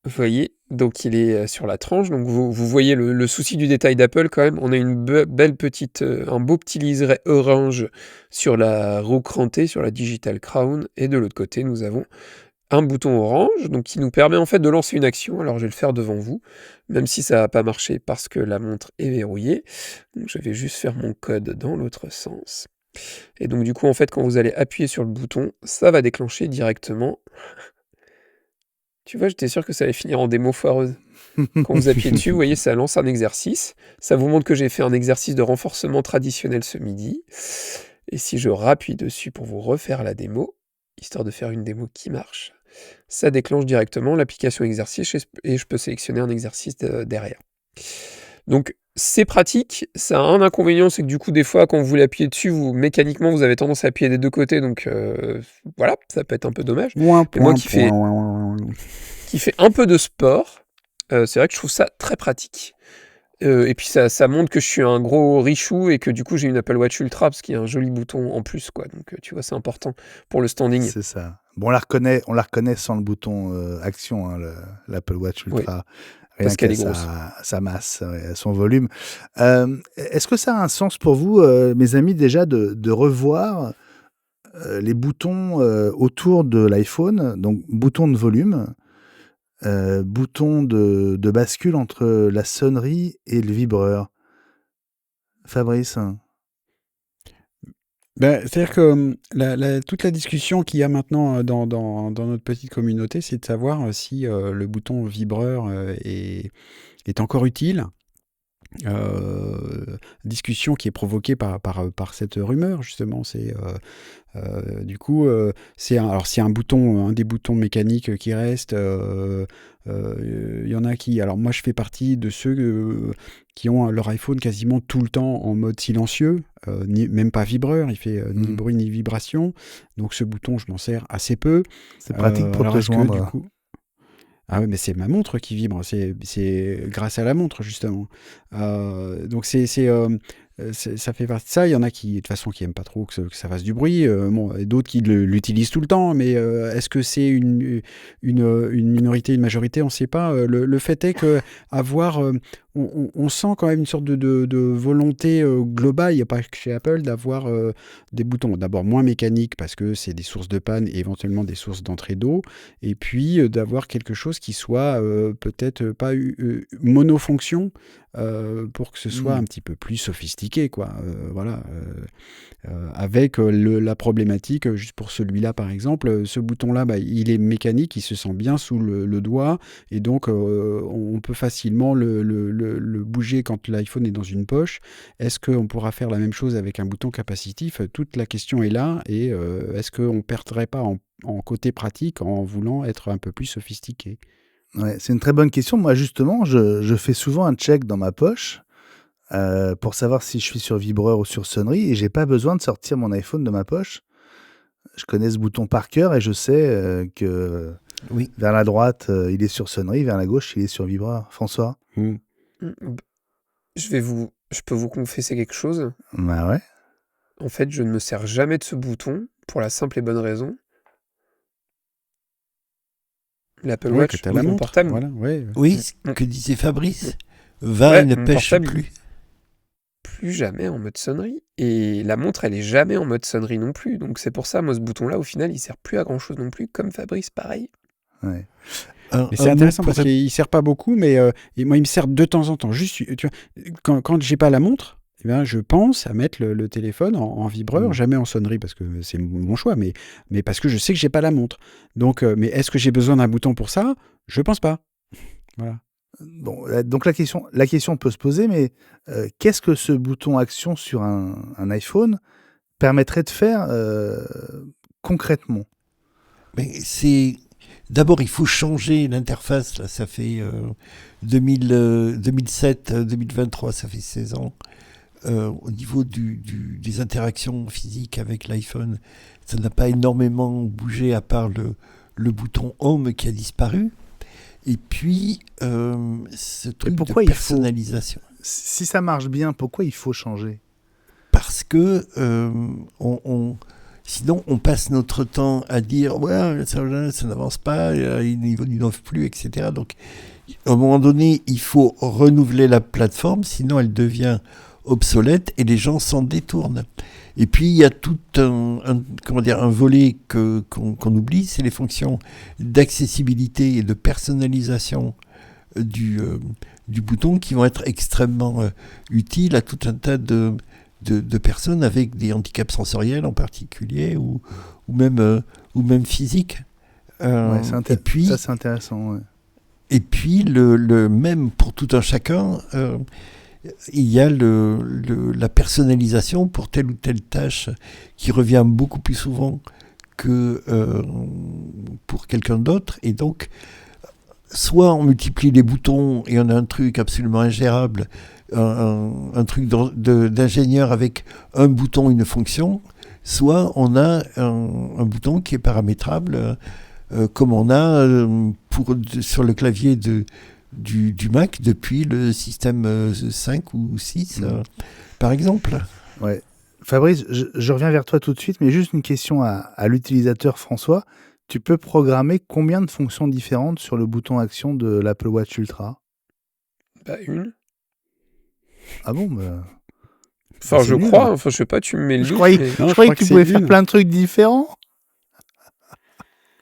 Vous voyez, donc il est sur la tranche. Donc vous voyez le souci du détail d'Apple quand même. On a une belle petite, un beau petit liseré orange sur la roue crantée, sur la Digital Crown. Et de l'autre côté, nous avons un bouton orange, donc qui nous permet en fait de lancer une action. Alors je vais le faire devant vous, même si ça va pas marcher parce que la montre est verrouillée. Donc je vais juste faire mon code dans l'autre sens. Et donc du coup, en fait, quand vous allez appuyer sur le bouton, ça va déclencher directement. Tu vois, j'étais sûr que ça allait finir en démo foireuse. Quand vous appuyez dessus, vous voyez, ça lance un exercice. Ça vous montre que j'ai fait un exercice de renforcement traditionnel ce midi. Et si je rappuie dessus pour vous refaire la démo, histoire de faire une démo qui marche, ça déclenche directement l'application exercice et je peux sélectionner un exercice derrière. Donc c'est pratique, ça a un inconvénient, c'est que du coup des fois quand vous voulez appuyer dessus, mécaniquement vous avez tendance à appuyer des deux côtés, donc voilà, ça peut être un peu dommage. Et moi qui fais un peu de sport, c'est vrai que je trouve ça très pratique. Et puis ça montre que je suis un gros richou et que du coup j'ai une Apple Watch Ultra parce qu'il y a un joli bouton en plus, quoi. Donc tu vois, c'est important pour le standing. C'est ça. Bon, on la reconnaît sans le bouton Action, hein, l'Apple Watch Ultra. Rien parce qu'elle qu'à est grosse. sa masse, à son volume. Est-ce que ça a un sens pour vous, mes amis, déjà de revoir les boutons autour de l'iPhone, donc bouton de volume, bouton de bascule entre la sonnerie et le vibreur? Fabrice? C'est-à-dire que toute la discussion qu'il y a maintenant dans notre petite communauté, c'est de savoir si le bouton vibreur est encore utile. Discussion qui est provoquée par cette rumeur, justement. Du coup, alors c'est un des boutons mécaniques qui reste. Il y en a qui. Alors moi, je fais partie de ceux qui ont leur iPhone quasiment tout le temps en mode silencieux, même pas vibreur, il fait ni bruit ni vibration. Donc ce bouton, je m'en sers assez peu. C'est pratique pour alors te est-ce que, joindre. du coup, ah oui, mais c'est ma montre qui vibre, c'est grâce à la montre, justement. Donc ça fait partie de ça. Il y en a qui, de toute façon, qui aiment pas trop que ça fasse du bruit. Bon, et d'autres qui l'utilisent tout le temps. Mais est-ce que c'est une minorité, une majorité? On ne sait pas. Le fait est que on sent quand même une sorte de volonté globale, il n'y a pas que chez Apple, d'avoir des boutons. D'abord moins mécaniques parce que c'est des sources de panne et éventuellement des sources d'entrée d'eau. Et puis d'avoir quelque chose qui soit peut-être pas monofonction pour que ce soit un petit peu plus sophistiqué, quoi. Voilà. Avec la problématique, juste pour celui-là par exemple, ce bouton-là, il est mécanique, il se sent bien sous le doigt, et donc on peut facilement le bouger quand l'iPhone est dans une poche. Est-ce qu'on pourra faire la même chose avec un bouton capacitif? Toute la question est là, et est-ce qu'on ne perdrait pas en côté pratique en voulant être un peu plus sophistiqué? Ouais, c'est une très bonne question. Moi, justement, je fais souvent un check dans ma poche pour savoir si je suis sur vibreur ou sur sonnerie, et j'ai pas besoin de sortir mon iPhone de ma poche. Je connais ce bouton par cœur et je sais que Oui. vers la droite, il est sur sonnerie, vers la gauche, il est sur vibreur. François? Je peux vous confesser quelque chose. Bah ouais. En fait, je ne me sers jamais de ce bouton pour la simple et bonne raison. L'Apple Ouais, que Watch, t'as la mon montre. portable. Voilà, ouais. Oui, ce que disait Fabrice, va Ouais, et ne mon pêche portable, plus. plus jamais en mode sonnerie. Et la montre, elle est jamais en mode sonnerie non plus. Donc c'est pour ça, moi, ce bouton-là, au final, il sert plus à grand-chose non plus. Comme Fabrice, pareil. Ouais. Mais c'est intéressant parce qu'il ne sert pas beaucoup, mais et moi, il me sert de temps en temps. Juste, tu vois, quand j'ai pas la montre, eh bien, je pense à mettre le téléphone en vibreur, jamais en sonnerie parce que c'est mon choix, mais parce que je sais que j'ai pas la montre. Donc, mais est-ce que j'ai besoin d'un bouton pour ça? Je pense pas. Voilà. Bon, donc la question peut se poser, mais qu'est-ce que ce bouton action sur un iPhone permettrait de faire concrètement? Mais d'abord, il faut changer l'interface. Là, ça fait 2007, 2023, ça fait 16 ans. Au niveau des interactions physiques avec l'iPhone, ça n'a pas énormément bougé à part le bouton Home qui a disparu. Et puis, ce truc de personnalisation. Si ça marche bien, pourquoi il faut changer? Parce que sinon, on passe notre temps à dire « ouais, ça n'avance pas, il n'innove plus, etc. » Donc, à un moment donné, il faut renouveler la plateforme, sinon elle devient obsolète et les gens s'en détournent. Et puis, il y a tout un volet qu'on oublie, c'est les fonctions d'accessibilité et de personnalisation du bouton qui vont être extrêmement utiles à tout un tas de personnes avec des handicaps sensoriels en particulier ou même physiques. Ouais, ça, c'est intéressant. Ouais. Et puis, même pour tout un chacun, il y a la personnalisation pour telle ou telle tâche qui revient beaucoup plus souvent que pour quelqu'un d'autre. Et donc, soit on multiplie les boutons et on a un truc absolument ingérable, un truc d'ingénieur avec un bouton, une fonction, soit on a un bouton qui est paramétrable comme on a sur le clavier du Mac depuis le système 5 ou 6, par exemple. Ouais. Fabrice, je reviens vers toi tout de suite, mais juste une question à l'utilisateur François. Tu peux programmer combien de fonctions différentes sur le bouton action de l'Apple Watch Ultra? Une. Ah bon Enfin, je crois, je sais pas, tu me mets le doute. Je croyais que tu pouvais faire plein de trucs différents.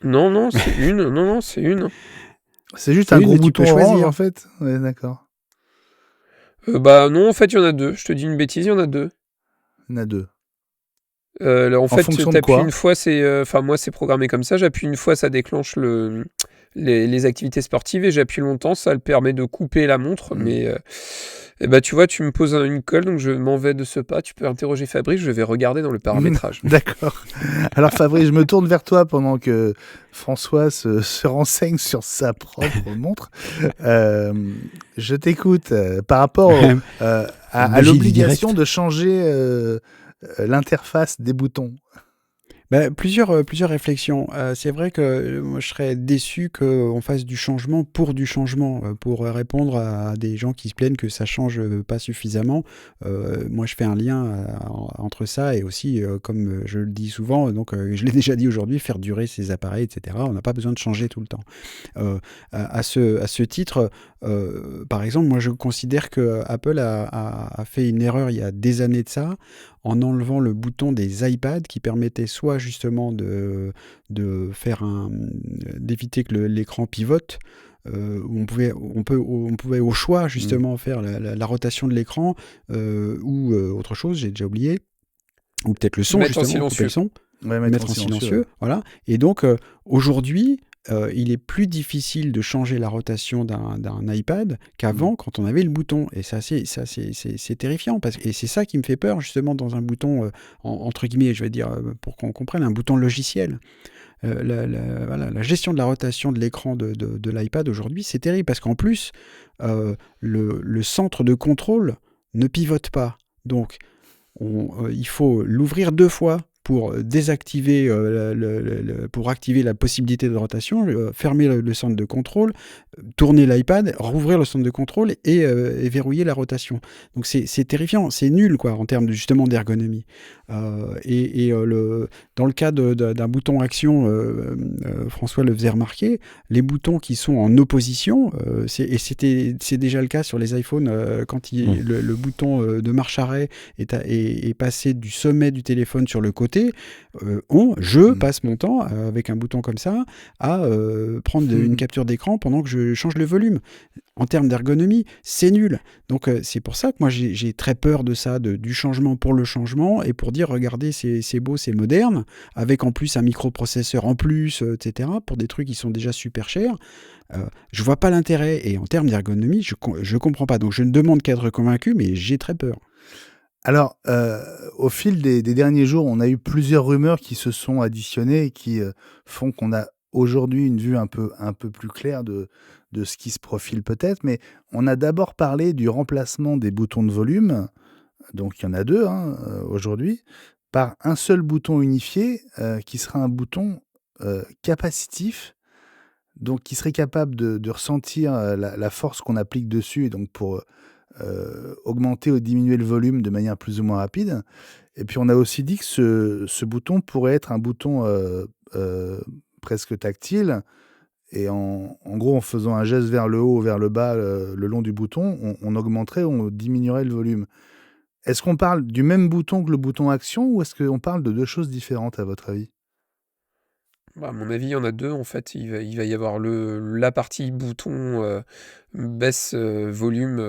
Non, c'est une. Non, c'est une. C'est juste un gros bouton orange, en fait. Ouais, d'accord. Non, en fait, il y en a deux. Je te dis une bêtise, il y en a deux. Il y en a deux. En fait, fonction de t'appuies quoi? une fois, enfin moi c'est programmé comme ça, j'appuie une fois, ça déclenche les activités sportives et j'appuie longtemps, ça le permet de couper la montre, mais tu vois, tu me poses une colle, donc je m'en vais de ce pas, tu peux interroger Fabrice, je vais regarder dans le paramétrage. D'accord. Alors Fabrice, je me tourne vers toi pendant que François se renseigne sur sa propre montre. Je t'écoute par rapport à Magie du l'obligation direct. de changer l'interface des boutons. Plusieurs réflexions. C'est vrai que moi, je serais déçu qu'on fasse du changement pour du changement, pour répondre à des gens qui se plaignent que ça change pas suffisamment. Moi, je fais un lien entre ça et aussi, comme je le dis souvent, donc je l'ai déjà dit aujourd'hui, faire durer ces appareils, etc. On n'a pas besoin de changer tout le temps. À ce titre, par exemple, moi, je considère que Apple a fait une erreur il y a des années de ça, en enlevant le bouton des iPads qui permettait soit justement d'éviter que l'écran pivote, où on pouvait au choix justement faire la rotation de l'écran, ou autre chose, j'ai déjà oublié, ou peut-être le son Mettre en justement, couper le silencieux. son, Ouais, mettre en silencieux, voilà. Et donc aujourd'hui, il est plus difficile de changer la rotation d'un iPad qu'avant, quand on avait le bouton. Et ça, c'est terrifiant. Et c'est ça qui me fait peur, justement, dans un bouton, entre guillemets, je vais dire, pour qu'on comprenne, un bouton logiciel. Voilà, la gestion de la rotation de l'écran de l'iPad aujourd'hui, c'est terrible, parce qu'en plus, le centre de contrôle ne pivote pas. Donc, il faut l'ouvrir 2 fois pour désactiver, pour activer la possibilité de rotation, fermer le centre de contrôle, tourner l'iPad, rouvrir le centre de contrôle et verrouiller la rotation. Donc c'est terrifiant, c'est nul quoi en termes justement d'ergonomie. Dans le cas d'un bouton action, François le faisait remarquer, les boutons qui sont en opposition, c'est déjà le cas sur les iPhones, quand le bouton de marche arrêt est passé du sommet du téléphone sur le côté, je passe mon temps avec un bouton comme ça à prendre une capture d'écran pendant que je change le volume. En termes d'ergonomie, c'est nul. Donc c'est pour ça que moi j'ai très peur de ça, du changement pour le changement, et pour dire regardez c'est beau, c'est moderne, avec en plus un microprocesseur en plus, etc., pour des trucs qui sont déjà super chers. Je vois pas l'intérêt, et en termes d'ergonomie, je comprends pas. Donc je ne demande qu'à être convaincu, mais j'ai très peur. Alors, au fil des derniers jours, on a eu plusieurs rumeurs qui se sont additionnées et qui font qu'on a aujourd'hui une vue un peu plus claire de ce qui se profile peut-être. Mais on a d'abord parlé du remplacement des boutons de volume, donc il y en a 2 aujourd'hui, par un seul bouton unifié qui sera un bouton capacitif, donc qui serait capable de ressentir la force qu'on applique dessus, et donc pour augmenter ou diminuer le volume de manière plus ou moins rapide. Et puis on a aussi dit que ce bouton pourrait être un bouton presque tactile, et en gros, en faisant un geste vers le haut ou vers le bas le long du bouton, on augmenterait ou on diminuerait le volume. Est-ce qu'on parle du même bouton que le bouton action, ou est-ce qu'on parle de 2 choses différentes à votre avis? À mon avis, il y en a 2 en fait. Il va y avoir la partie bouton, baisse, volume,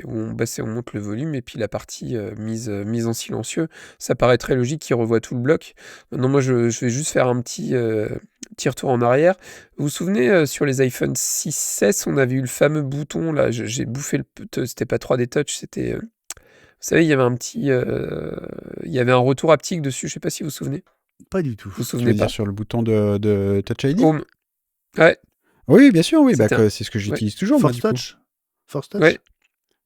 où on baisse et on monte le volume, et puis la partie, mise en silencieux. Ça paraît très logique qu'ils revoient tout le bloc. Maintenant moi je vais juste faire un petit retour en arrière. Vous vous souvenez, sur les iPhone 6S, on avait eu le fameux bouton là, j'ai bouffé c'était pas 3D Touch, c'était, vous savez, il y avait il y avait un retour haptique dessus, je sais pas si vous vous souvenez? Pas du tout. Vous vous Tu souvenez veux dire pas? sur le bouton de Touch ID? Home. Ouais, Oui, bien sûr, oui, c'était c'est ce que ouais. j'utilise toujours, moi, Force du coup. Touch? Force Touch? Ouais,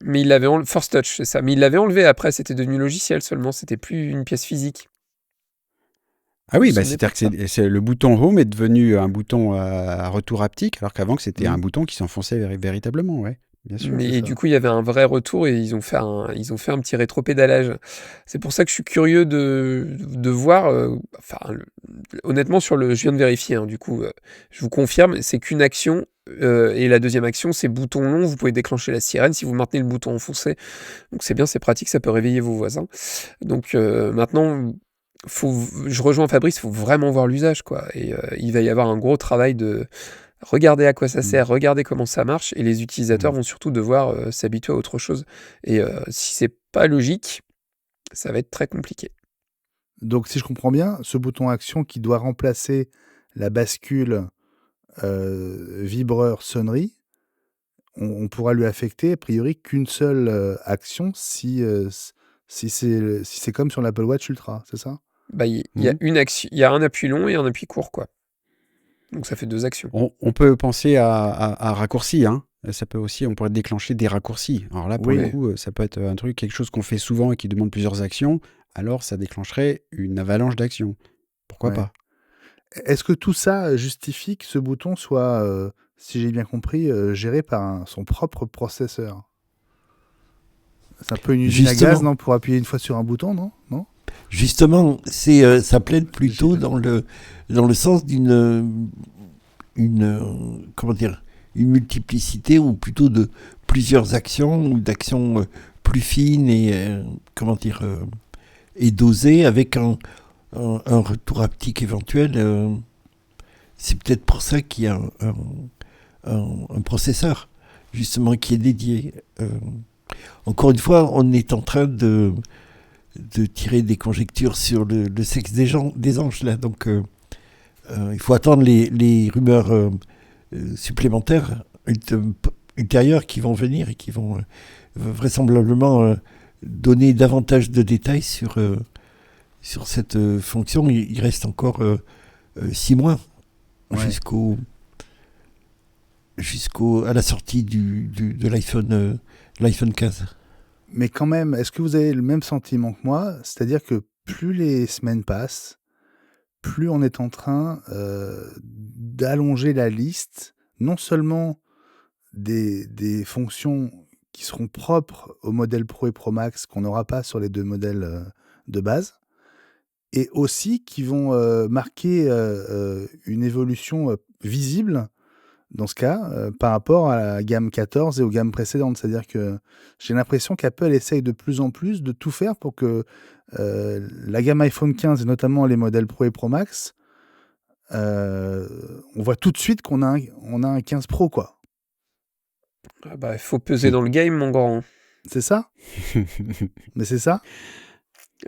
mais il l'avait Force Touch, c'est ça. Mais il l'avait enlevé après, c'était devenu logiciel seulement, c'était plus une pièce physique. Ah Vous oui, vous souvenez pas c'est-à-dire de ça? que le bouton Home est devenu un bouton à retour haptique, alors qu'avant que c'était un Mmh. bouton qui s'enfonçait véritablement, ouais, bien sûr. C'est Mais ça. du coup, il y avait un vrai retour et ils ont fait un petit rétropédalage. C'est pour ça que je suis curieux de voir, enfin, honnêtement, je viens de vérifier, hein, du coup, je vous confirme, c'est qu'une action, et la deuxième action, c'est bouton long, vous pouvez déclencher la sirène si vous maintenez le bouton enfoncé. Donc c'est bien, c'est pratique, ça peut réveiller vos voisins. Donc maintenant, je rejoins Fabrice, il faut vraiment voir l'usage, quoi. Et il va y avoir un gros travail de regarder à quoi ça sert, regarder comment ça marche, et les utilisateurs vont surtout devoir s'habituer à autre chose. Et si c'est pas logique, ça va être très compliqué. Donc, si je comprends bien, ce bouton action qui doit remplacer la bascule vibreur sonnerie, on pourra lui affecter a priori qu'une seule action si c'est comme sur l'Apple Watch Ultra, c'est ça? Bah, il y a il y a un appui long et un appui court, quoi. Donc ça fait 2 actions. On peut penser à raccourcis, hein. Ça peut aussi, on pourrait déclencher des raccourcis. Alors là, pour Oui. le coup, ça peut être un truc, quelque chose qu'on fait souvent et qui demande plusieurs actions. Alors, ça déclencherait une avalanche d'actions. Pourquoi Ouais. pas? Est-ce que tout ça justifie que ce bouton soit, si j'ai bien compris, géré par son propre processeur? C'est un peu une usine à gaz, Justement. non, pour appuyer une fois sur un bouton, non? Non? Justement, ça plaide plutôt dans le sens comment dire, une multiplicité ou plutôt de plusieurs actions ou d'actions plus fines et comment dire et dosées avec un retour haptique éventuel. C'est peut-être pour ça qu'il y a un processeur justement qui est dédié. Encore une fois, on est en train de tirer des conjectures sur le sexe des anges là. Donc il faut attendre les rumeurs supplémentaires ultérieures qui vont venir et qui vont vraisemblablement donner davantage de détails sur cette fonction. Il reste encore 6 mois Ouais. à la sortie de l'iPhone 15. Mais quand même, est-ce que vous avez le même sentiment que moi? C'est-à-dire que plus les semaines passent, plus on est en train d'allonger la liste, non seulement des fonctions qui seront propres au modèle Pro et Pro Max qu'on n'aura pas sur les 2 modèles de base, et aussi qui vont marquer une évolution visible dans ce cas, par rapport à la gamme 14 et aux gammes précédentes. C'est-à-dire que j'ai l'impression qu'Apple essaye de plus en plus de tout faire pour que la gamme iPhone 15 et notamment les modèles Pro et Pro Max, on voit tout de suite qu'on a un 15 Pro, quoi. Ah bah, il faut peser dans le game, mon grand. C'est ça? Mais c'est ça?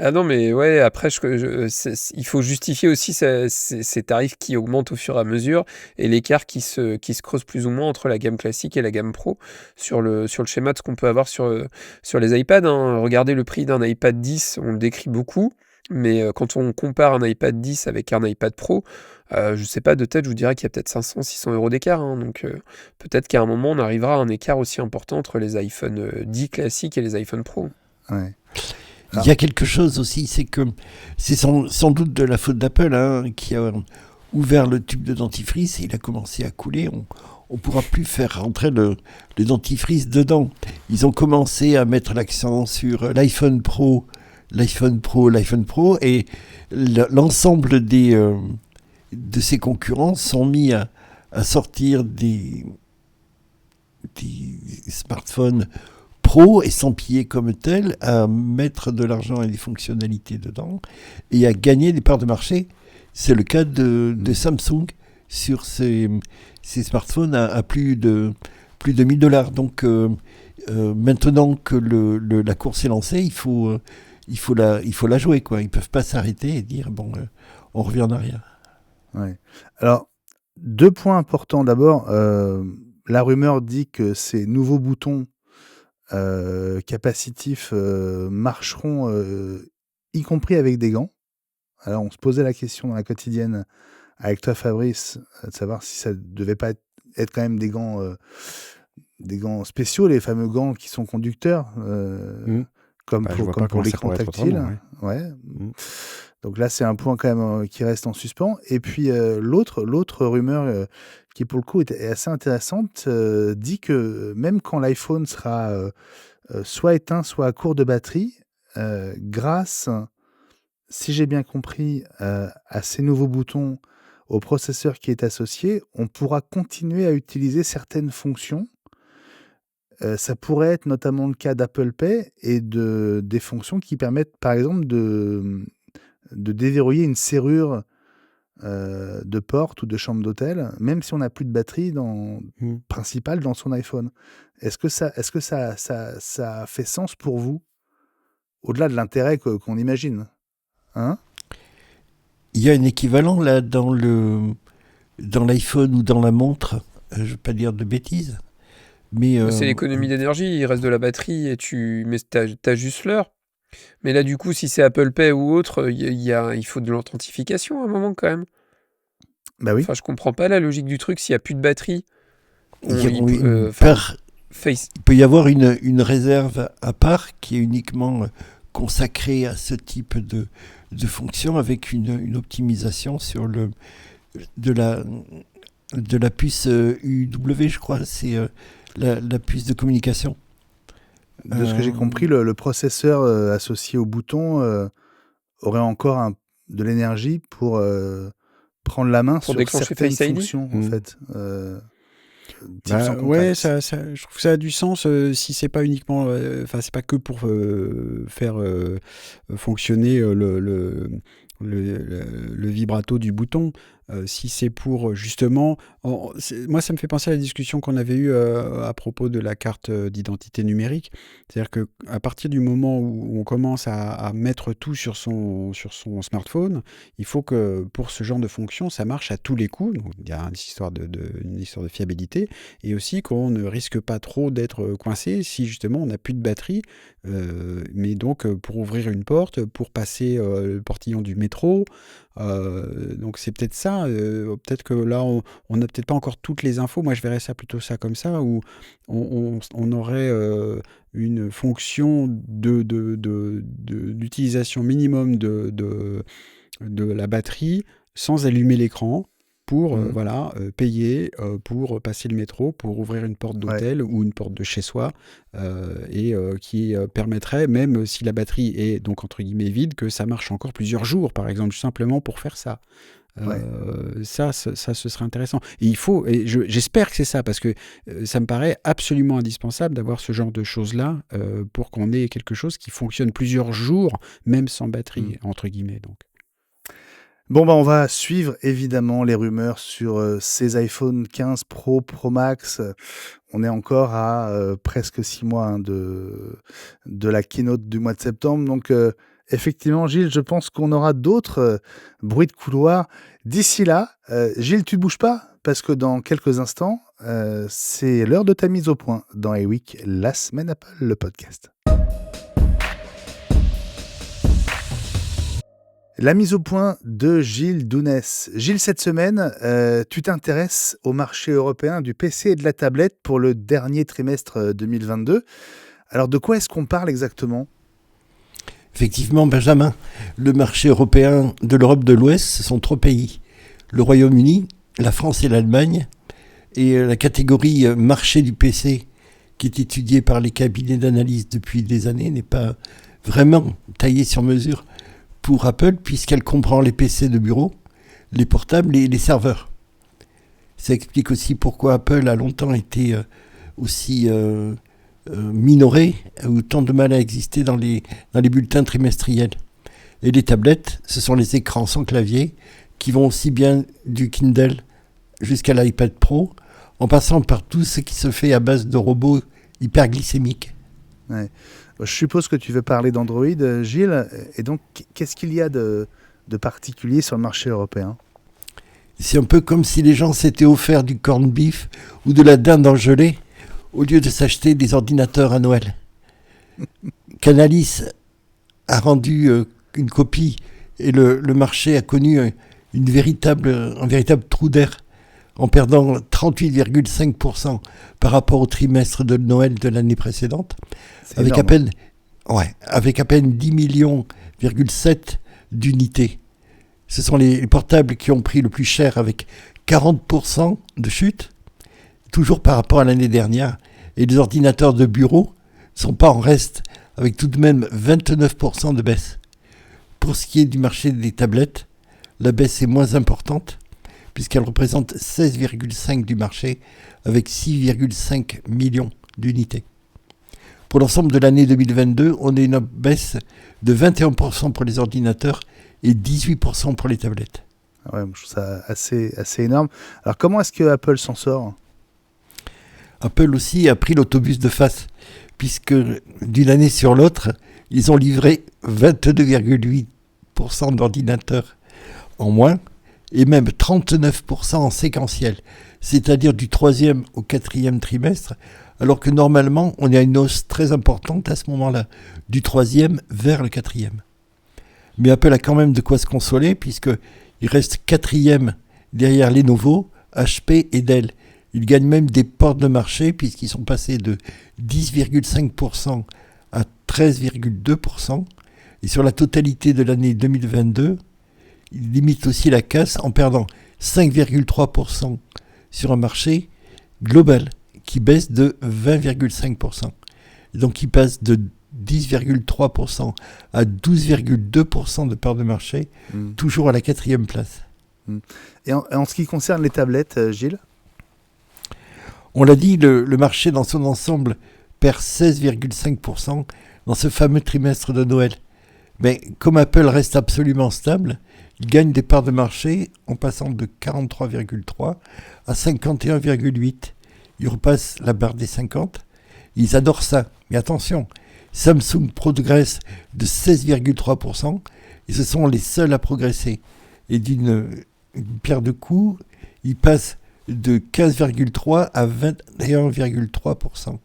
Ah non, mais ouais, après, il faut justifier aussi ces tarifs qui augmentent au fur et à mesure et l'écart qui se creuse plus ou moins entre la gamme classique et la gamme Pro sur le schéma de ce qu'on peut avoir sur les iPads, hein. Regardez le prix d'un iPad 10, on le décrit beaucoup, mais quand on compare un iPad 10 avec un iPad Pro, je sais pas, de tête, je vous dirais qu'il y a peut-être 500-600 € d'écart, hein. Donc peut-être qu'à un moment, on arrivera à un écart aussi important entre les iPhone 10 classiques et les iPhone Pro. Ouais. Il y a quelque chose aussi, c'est que c'est sans doute de la faute d'Apple, hein, qui a ouvert le tube de dentifrice et il a commencé à couler. On ne pourra plus faire rentrer le dentifrice dedans. Ils ont commencé à mettre l'accent sur l'iPhone Pro, et l'ensemble de ses concurrents sont mis à sortir des smartphones Pro et s'empiler comme tel à mettre de l'argent et des fonctionnalités dedans et à gagner des parts de marché. C'est le cas de Samsung sur ses smartphones à plus de $1000. Donc maintenant que la course est lancée, il faut la jouer, quoi. Ils peuvent pas s'arrêter et dire bon, on revient en arrière. Ouais. Alors, 2 points importants. D'abord, la rumeur dit que ces nouveaux boutons capacitifs marcheront y compris avec des gants. Alors, on se posait la question dans la quotidienne avec toi, Fabrice, de savoir si ça devait pas être quand même des gants spéciaux, les fameux gants qui sont conducteurs, comme Je vois pas pour comment ça l'écran pourrait être tactile. autrement, ouais. Ouais. Donc là, c'est un point quand même qui reste en suspens. Et puis l'autre rumeur qui pour le coup est assez intéressante dit que même quand l'iPhone sera soit éteint, soit à court de batterie, grâce, si j'ai bien compris, à ces nouveaux boutons, au processeur qui est associé, on pourra continuer à utiliser certaines fonctions. Ça pourrait être notamment le cas d'Apple Pay et des fonctions qui permettent, par exemple, de déverrouiller une serrure de porte ou de chambre d'hôtel, même si on n'a plus de batterie principale dans son iPhone. Est-ce que ça fait sens pour vous, au-delà de l'intérêt qu'on imagine, hein? Il y a un équivalent là dans l'iPhone ou dans la montre, je ne veux pas dire de bêtises, mais C'est l'économie d'énergie, il reste de la batterie et mais t'as juste l'heure. Mais là, du coup, si c'est Apple Pay ou autre, il faut de l'authentification à un moment quand même. Bah oui. Enfin, je comprends pas la logique du truc. S'il n'y a plus de batterie, il peut y avoir une réserve à part qui est uniquement consacrée à ce type de fonction avec une optimisation sur de la puce UW, je crois, c'est la puce de communication. De ce que j'ai compris, le processeur associé au bouton aurait encore de l'énergie pour prendre la main sur certaines Face ID. fonctions, en fait. Ouais, je trouve que ça a du sens si c'est pas uniquement, c'est pas que pour faire fonctionner le vibrato du bouton. Si c'est pour justement... moi, ça me fait penser à la discussion qu'on avait eue à propos de la carte d'identité numérique. C'est-à-dire qu'à partir du moment où on commence à mettre tout sur son smartphone, il faut que pour ce genre de fonction, ça marche à tous les coups. Donc, il y a une histoire de fiabilité et aussi qu'on ne risque pas trop d'être coincé si justement on n'a plus de batterie. Mais donc, pour ouvrir une porte, pour passer le portillon du métro... donc c'est peut-être ça, peut-être que là on n'a peut-être pas encore toutes les infos. Moi je verrais ça plutôt comme ça, où on aurait une fonction d'utilisation minimum de la batterie sans allumer l'écran pour payer pour passer le métro, pour ouvrir une porte d'hôtel ou une porte de chez soi, et qui permettrait, même si la batterie est donc entre guillemets vide, que ça marche encore plusieurs jours, par exemple, simplement pour faire ça. Ça, ce serait intéressant. Et j'espère que c'est ça, parce que ça me paraît absolument indispensable d'avoir ce genre de choses-là pour qu'on ait quelque chose qui fonctionne plusieurs jours, même sans batterie, entre guillemets, donc. Bon, on va suivre évidemment les rumeurs sur ces iPhone 15 Pro, Pro Max. On est encore à presque 6 mois de la keynote du mois de septembre. Donc, effectivement, Gilles, je pense qu'on aura d'autres bruits de couloir. D'ici là, Gilles, tu ne bouges pas, parce que dans quelques instants, c'est l'heure de ta mise au point dans iWeek, la semaine Apple, le podcast. La mise au point de Gilles Dounès. Gilles, cette semaine, tu t'intéresses au marché européen du PC et de la tablette pour le dernier trimestre 2022. Alors, de quoi est-ce qu'on parle exactement ? Effectivement, Benjamin, le marché européen de l'Europe de l'Ouest, ce sont 3 pays. Le Royaume-Uni, la France et l'Allemagne. Et la catégorie marché du PC, qui est étudiée par les cabinets d'analyse depuis des années, n'est pas vraiment taillée sur mesure pour Apple, puisqu'elle comprend les PC de bureau, les portables et les serveurs. Ça explique aussi pourquoi Apple a longtemps été aussi minoré, ou tant de mal à exister dans les bulletins trimestriels. Et les tablettes, ce sont les écrans sans clavier, qui vont aussi bien du Kindle jusqu'à l'iPad Pro, en passant par tout ce qui se fait à base de robots hyperglycémiques. Ouais. Je suppose que tu veux parler d'Android, Gilles. Et donc, qu'est-ce qu'il y a de particulier sur le marché européen ? C'est un peu comme si les gens s'étaient offerts du corned beef ou de la dinde en gelée au lieu de s'acheter des ordinateurs à Noël. Canalis a rendu une copie et le marché a connu un véritable trou d'air en perdant 38,5% par rapport au trimestre de Noël de l'année précédente, avec à peine 10,7 millions d'unités. Ce sont les portables qui ont pris le plus cher, avec 40% de chute, toujours par rapport à l'année dernière. Et les ordinateurs de bureau ne sont pas en reste, avec tout de même 29% de baisse. Pour ce qui est du marché des tablettes, la baisse est moins importante, puisqu'elle représente 16,5% du marché, avec 6,5 millions d'unités. Pour l'ensemble de l'année 2022, on a une baisse de 21% pour les ordinateurs et 18% pour les tablettes. Ouais, je trouve ça assez énorme. Alors, comment est-ce que Apple s'en sort ? Apple aussi a pris l'autobus de face, puisque d'une année sur l'autre, ils ont livré 22,8% d'ordinateurs en moins, et même 39% en séquentiel, c'est-à-dire du 3e au 4e trimestre, alors que normalement, on a une hausse très importante à ce moment-là, du 3e vers le 4e. Mais Apple a quand même de quoi se consoler, puisqu'il reste 4e derrière Lenovo, HP et Dell. Ils gagnent même des parts de marché, puisqu'ils sont passés de 10,5% à 13,2%. Et sur la totalité de l'année 2022, ils limitent aussi la casse en perdant 5,3% sur un marché global qui baisse de 20,5%. Et donc il passe de 10,3% à 12,2% de part de marché, toujours à la 4e place. Et en ce qui concerne les tablettes, Gilles ? On l'a dit, le marché dans son ensemble perd 16,5% dans ce fameux trimestre de Noël. Mais comme Apple reste absolument stable, il gagne des parts de marché en passant de 43,3 à 51,8. Il repasse la barre des 50. Ils adorent ça. Mais attention, Samsung progresse de 16,3% et ce sont les seuls à progresser. Et d'une pierre de coups, ils passent de 15,3 à 21,3%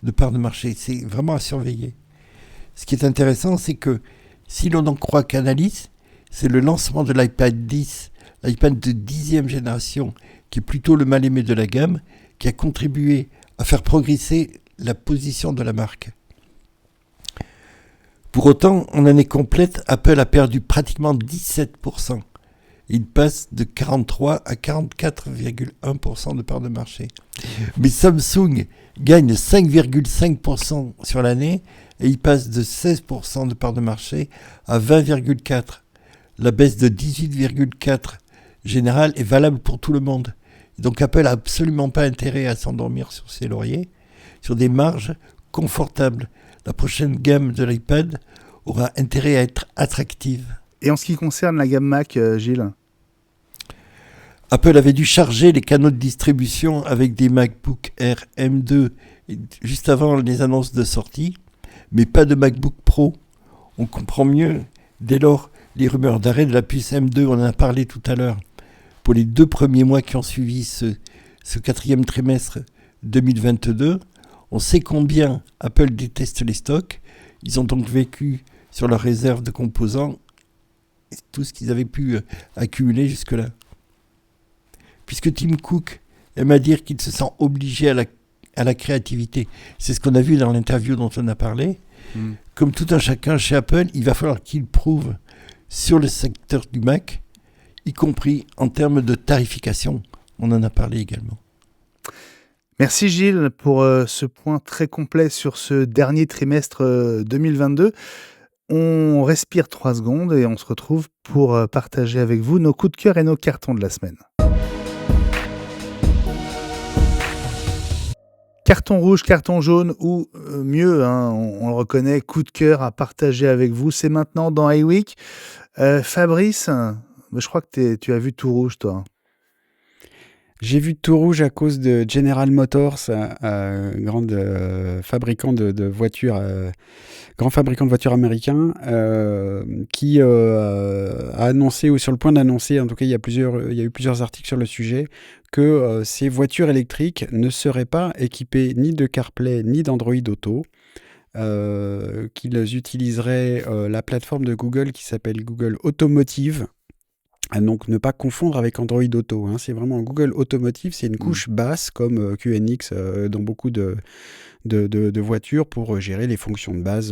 de part de marché. C'est vraiment à surveiller. Ce qui est intéressant, c'est que si l'on en croit Canalys, c'est le lancement de l'iPad 10, l'iPad de 10e génération, qui est plutôt le mal-aimé de la gamme, qui a contribué à faire progresser la position de la marque. Pour autant, en année complète, Apple a perdu pratiquement 17%. Il passe de 43 à 44,1% de part de marché. Mais Samsung gagne 5,5% sur l'année et il passe de 16% de part de marché à 20,4%. La baisse de 18,4% générale est valable pour tout le monde. Donc Apple n'a absolument pas intérêt à s'endormir sur ses lauriers, sur des marges confortables. La prochaine gamme de l'iPad aura intérêt à être attractive. Et en ce qui concerne la gamme Mac, Gilles ? Apple avait dû charger les canaux de distribution avec des MacBook Air M2 juste avant les annonces de sortie, mais pas de MacBook Pro. On comprend mieux dès lors les rumeurs d'arrêt de la puce M2, on en a parlé tout à l'heure. Pour les 2 premiers mois qui ont suivi ce 4e trimestre 2022, on sait combien Apple déteste les stocks. Ils ont donc vécu sur leur réserve de composants tout ce qu'ils avaient pu accumuler jusque-là. Puisque Tim Cook aime à dire qu'il se sent obligé à la créativité. C'est ce qu'on a vu dans l'interview dont on a parlé. Comme tout un chacun chez Apple, il va falloir qu'il prouve sur le secteur du Mac, y compris en termes de tarification. On en a parlé également. Merci Gilles pour ce point très complet sur ce dernier trimestre 2022. On respire 3 secondes et on se retrouve pour partager avec vous nos coups de cœur et nos cartons de la semaine. Carton rouge, carton jaune ou mieux, on le reconnaît, coup de cœur à partager avec vous. C'est maintenant dans iWeek. Fabrice, je crois que tu as vu tout rouge, toi. J'ai vu tout rouge à cause de General Motors, grand fabricant de voitures, grand fabricant de voitures américain, qui a annoncé, ou sur le point d'annoncer, en tout cas il y a eu plusieurs articles sur le sujet, que ces voitures électriques ne seraient pas équipées ni de CarPlay ni d'Android Auto, qu'ils utiliseraient la plateforme de Google qui s'appelle Google Automotive. Donc ne pas confondre avec Android Auto, hein. C'est vraiment Google Automotive, c'est une couche basse comme QNX dans beaucoup de voitures pour gérer les fonctions de base,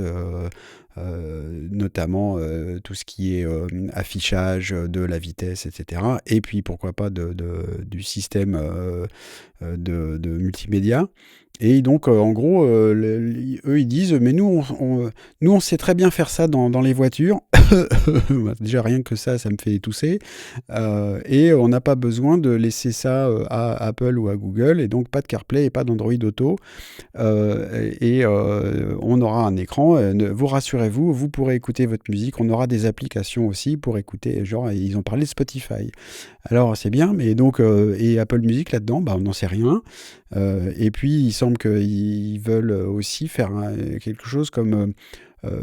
notamment tout ce qui est affichage de la vitesse, etc. Et puis pourquoi pas du système de multimédia. Et donc, en gros, eux, ils disent, mais nous, on sait très bien faire ça dans les voitures. Déjà, rien que ça me fait tousser. Et on n'a pas besoin de laisser ça à Apple ou à Google. Et donc, pas de CarPlay et pas d'Android Auto. On aura un écran. Vous rassurez-vous, vous pourrez écouter votre musique. On aura des applications aussi pour écouter. Genre, ils ont parlé de Spotify. Alors, c'est bien, mais donc, et Apple Music là-dedans, on n'en sait rien. Et puis, il semble qu'ils veulent aussi faire quelque chose comme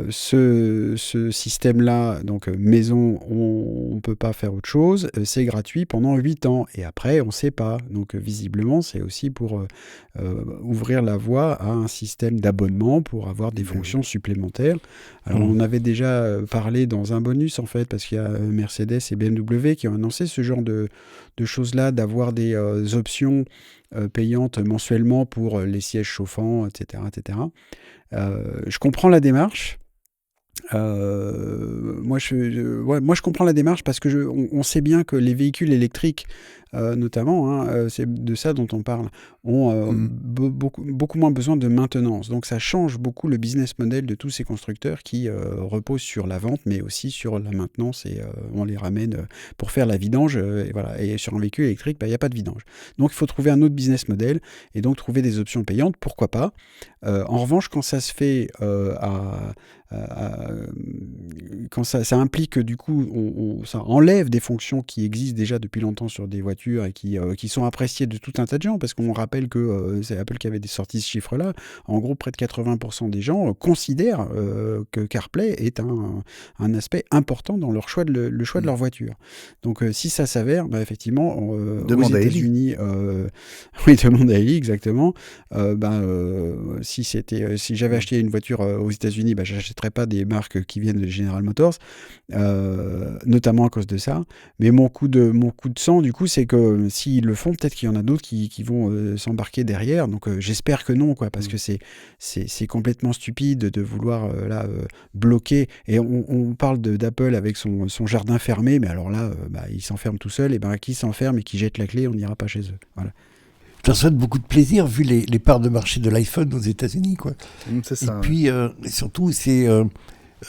ce système-là, donc maison, on ne peut pas faire autre chose, c'est gratuit pendant 8 ans. Et après, on ne sait pas. Donc, visiblement, c'est aussi pour ouvrir la voie à un système d'abonnement pour avoir des fonctions supplémentaires. Alors, on avait déjà parlé dans un bonus, en fait, parce qu'il y a Mercedes et BMW qui ont annoncé ce genre de choses-là, d'avoir des options payantes mensuellement pour les sièges chauffants, etc. etc. Je comprends la démarche. Moi, je comprends la démarche parce que on sait bien que les véhicules électriques, notamment, c'est de ça dont on parle, ont beaucoup moins besoin de maintenance. Donc ça change beaucoup le business model de tous ces constructeurs qui reposent sur la vente, mais aussi sur la maintenance, et on les ramène pour faire la vidange. Et voilà. Et sur un véhicule électrique, il n'y a pas de vidange. Donc il faut trouver un autre business model et donc trouver des options payantes, pourquoi pas. En revanche, quand ça se fait quand ça implique que du coup ça enlève des fonctions qui existent déjà depuis longtemps sur des voitures et qui sont appréciées de tout un tas de gens, parce qu'on rappelle que c'est Apple qui avait sorti ce chiffre-là. En gros, près de 80% des gens considèrent que CarPlay est un aspect important dans leur choix le choix de leur voiture. Donc si ça s'avère, effectivement, aux États-Unis, oui, demande à Ellie, exactement. Si j'avais acheté une voiture aux États-Unis, j'achèterais pas des marques qui viennent de General Motors, notamment à cause de ça. Mais mon coup de sang, du coup, c'est que s'ils le font, peut-être qu'il y en a d'autres qui vont s'embarquer derrière. Donc j'espère que non, quoi, parce que c'est complètement stupide de vouloir bloquer. Et on parle d'Apple avec son jardin fermé, mais alors là, il s'enferme tout seul. Et qui s'enferme et qui jette la clé, on n'ira pas chez eux. Voilà. Je leur souhaite beaucoup de plaisir vu les parts de marché de l'iPhone aux États-Unis, quoi. C'est ça. Et puis surtout, c'est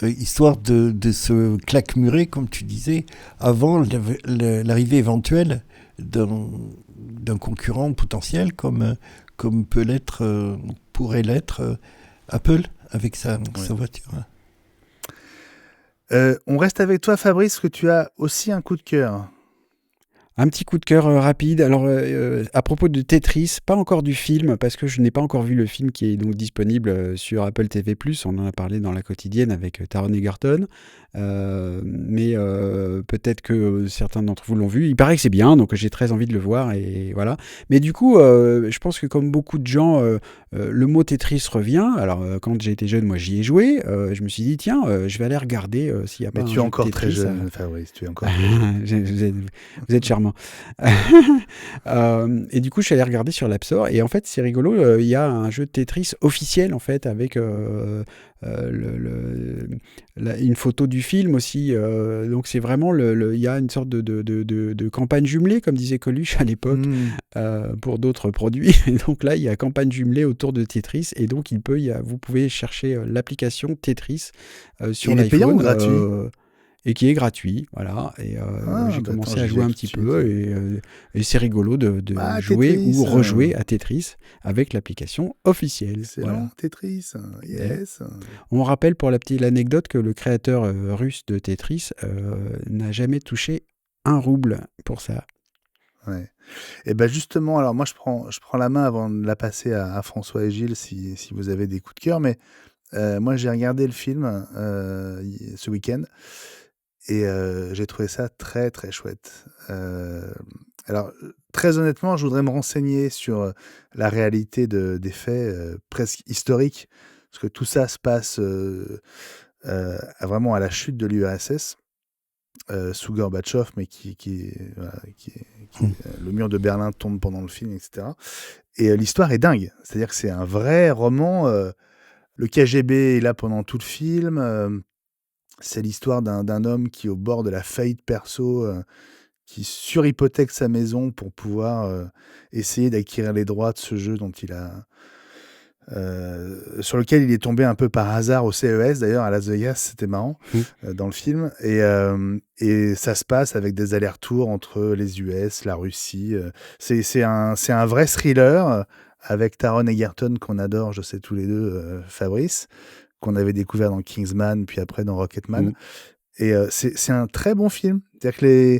histoire de se claquemurer, comme tu disais, avant l'arrivée éventuelle d'un concurrent potentiel comme pourrait l'être Apple avec sa voiture. On reste avec toi, Fabrice, que tu as aussi un coup de cœur. Un petit coup de cœur rapide. Alors, à propos de Tetris, pas encore du film, parce que je n'ai pas encore vu le film qui est donc disponible sur Apple TV+. On en a parlé dans La Quotidienne avec Taron Egerton. Mais peut-être que certains d'entre vous l'ont vu. Il paraît que c'est bien, donc j'ai très envie de le voir. Et voilà. Mais du coup, je pense que comme beaucoup de gens, le mot Tetris revient. Alors, quand j'ai été jeune, moi, j'y ai joué. Je me suis dit, tiens, je vais aller regarder s'il n'y a pas un jeu de Tetris. Mais tu es encore très jeune, Fabrice. Tu es encore vous êtes charmant. Et du coup, je suis allé regarder sur l'App Store. Et en fait, c'est rigolo. Il y a un jeu de Tetris officiel, en fait, avec une photo du film aussi. Donc, c'est vraiment... Il y a une sorte de campagne jumelée, comme disait Coluche à l'époque, pour d'autres produits. Et donc là, il y a campagne jumelée autour de Tetris. Et donc, vous pouvez chercher l'application Tetris sur l'iPhone. Il est payant ou gratuit et qui est gratuit, voilà. Et j'ai commencé à jouer un petit peu, et c'est rigolo de jouer Tetris, ou rejouer à Tetris avec l'application officielle. Excellent, voilà. Tetris, yes. On rappelle pour l'anecdote que le créateur russe de Tetris n'a jamais touché 1 rouble pour ça. Ouais. Et justement, alors moi je prends la main avant de la passer à François et Gilles si vous avez des coups de cœur, mais moi j'ai regardé le film ce week-end. Et j'ai trouvé ça très, très chouette. Alors, très honnêtement, je voudrais me renseigner sur la réalité des faits presque historiques, parce que tout ça se passe vraiment à la chute de l'URSS, sous Gorbatchev, mais le mur de Berlin tombe pendant le film, etc. Et l'histoire est dingue. C'est-à-dire que c'est un vrai roman. Le KGB est là pendant tout le film. C'est l'histoire d'un homme qui est au bord de la faillite perso, qui surhypothèque sa maison pour pouvoir essayer d'acquérir les droits de ce jeu dont sur lequel il est tombé un peu par hasard au CES, d'ailleurs, à Las Vegas, c'était marrant, dans le film. Et ça se passe avec des allers-retours entre les US, la Russie. C'est un vrai thriller avec Taron Egerton, qu'on adore, je sais tous les deux, Fabrice, qu'on avait découvert dans Kingsman, puis après dans Rocketman. Et c'est un très bon film. C'est-à-dire que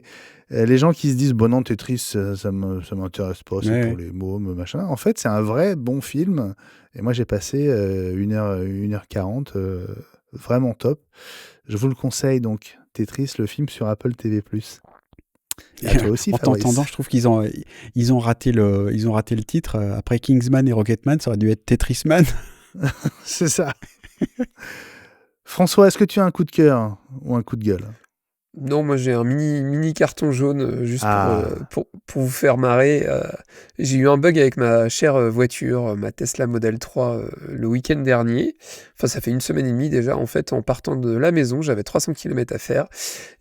Les gens qui se disent, bon non, Tetris, ça m'intéresse pas, c'est Ouais. pour les mômes, machin. En fait, c'est un vrai bon film. Et moi, j'ai passé 1h40, vraiment top. Je vous le conseille, donc, Tetris, le film sur Apple TV+. Et à toi aussi, En Fabrice. t'entendant, je trouve qu'ils ont raté le titre. Après Kingsman et Rocketman, ça aurait dû être Tetrisman. C'est ça. François, est-ce que tu as un coup de cœur ou un coup de gueule? Non, moi j'ai un mini carton jaune juste Ah. pour vous faire marrer. J'ai eu un bug avec ma chère voiture, ma Tesla Model 3, le week-end dernier. Enfin, ça fait une semaine et demie déjà. En fait, en partant de la maison, j'avais 300 km à faire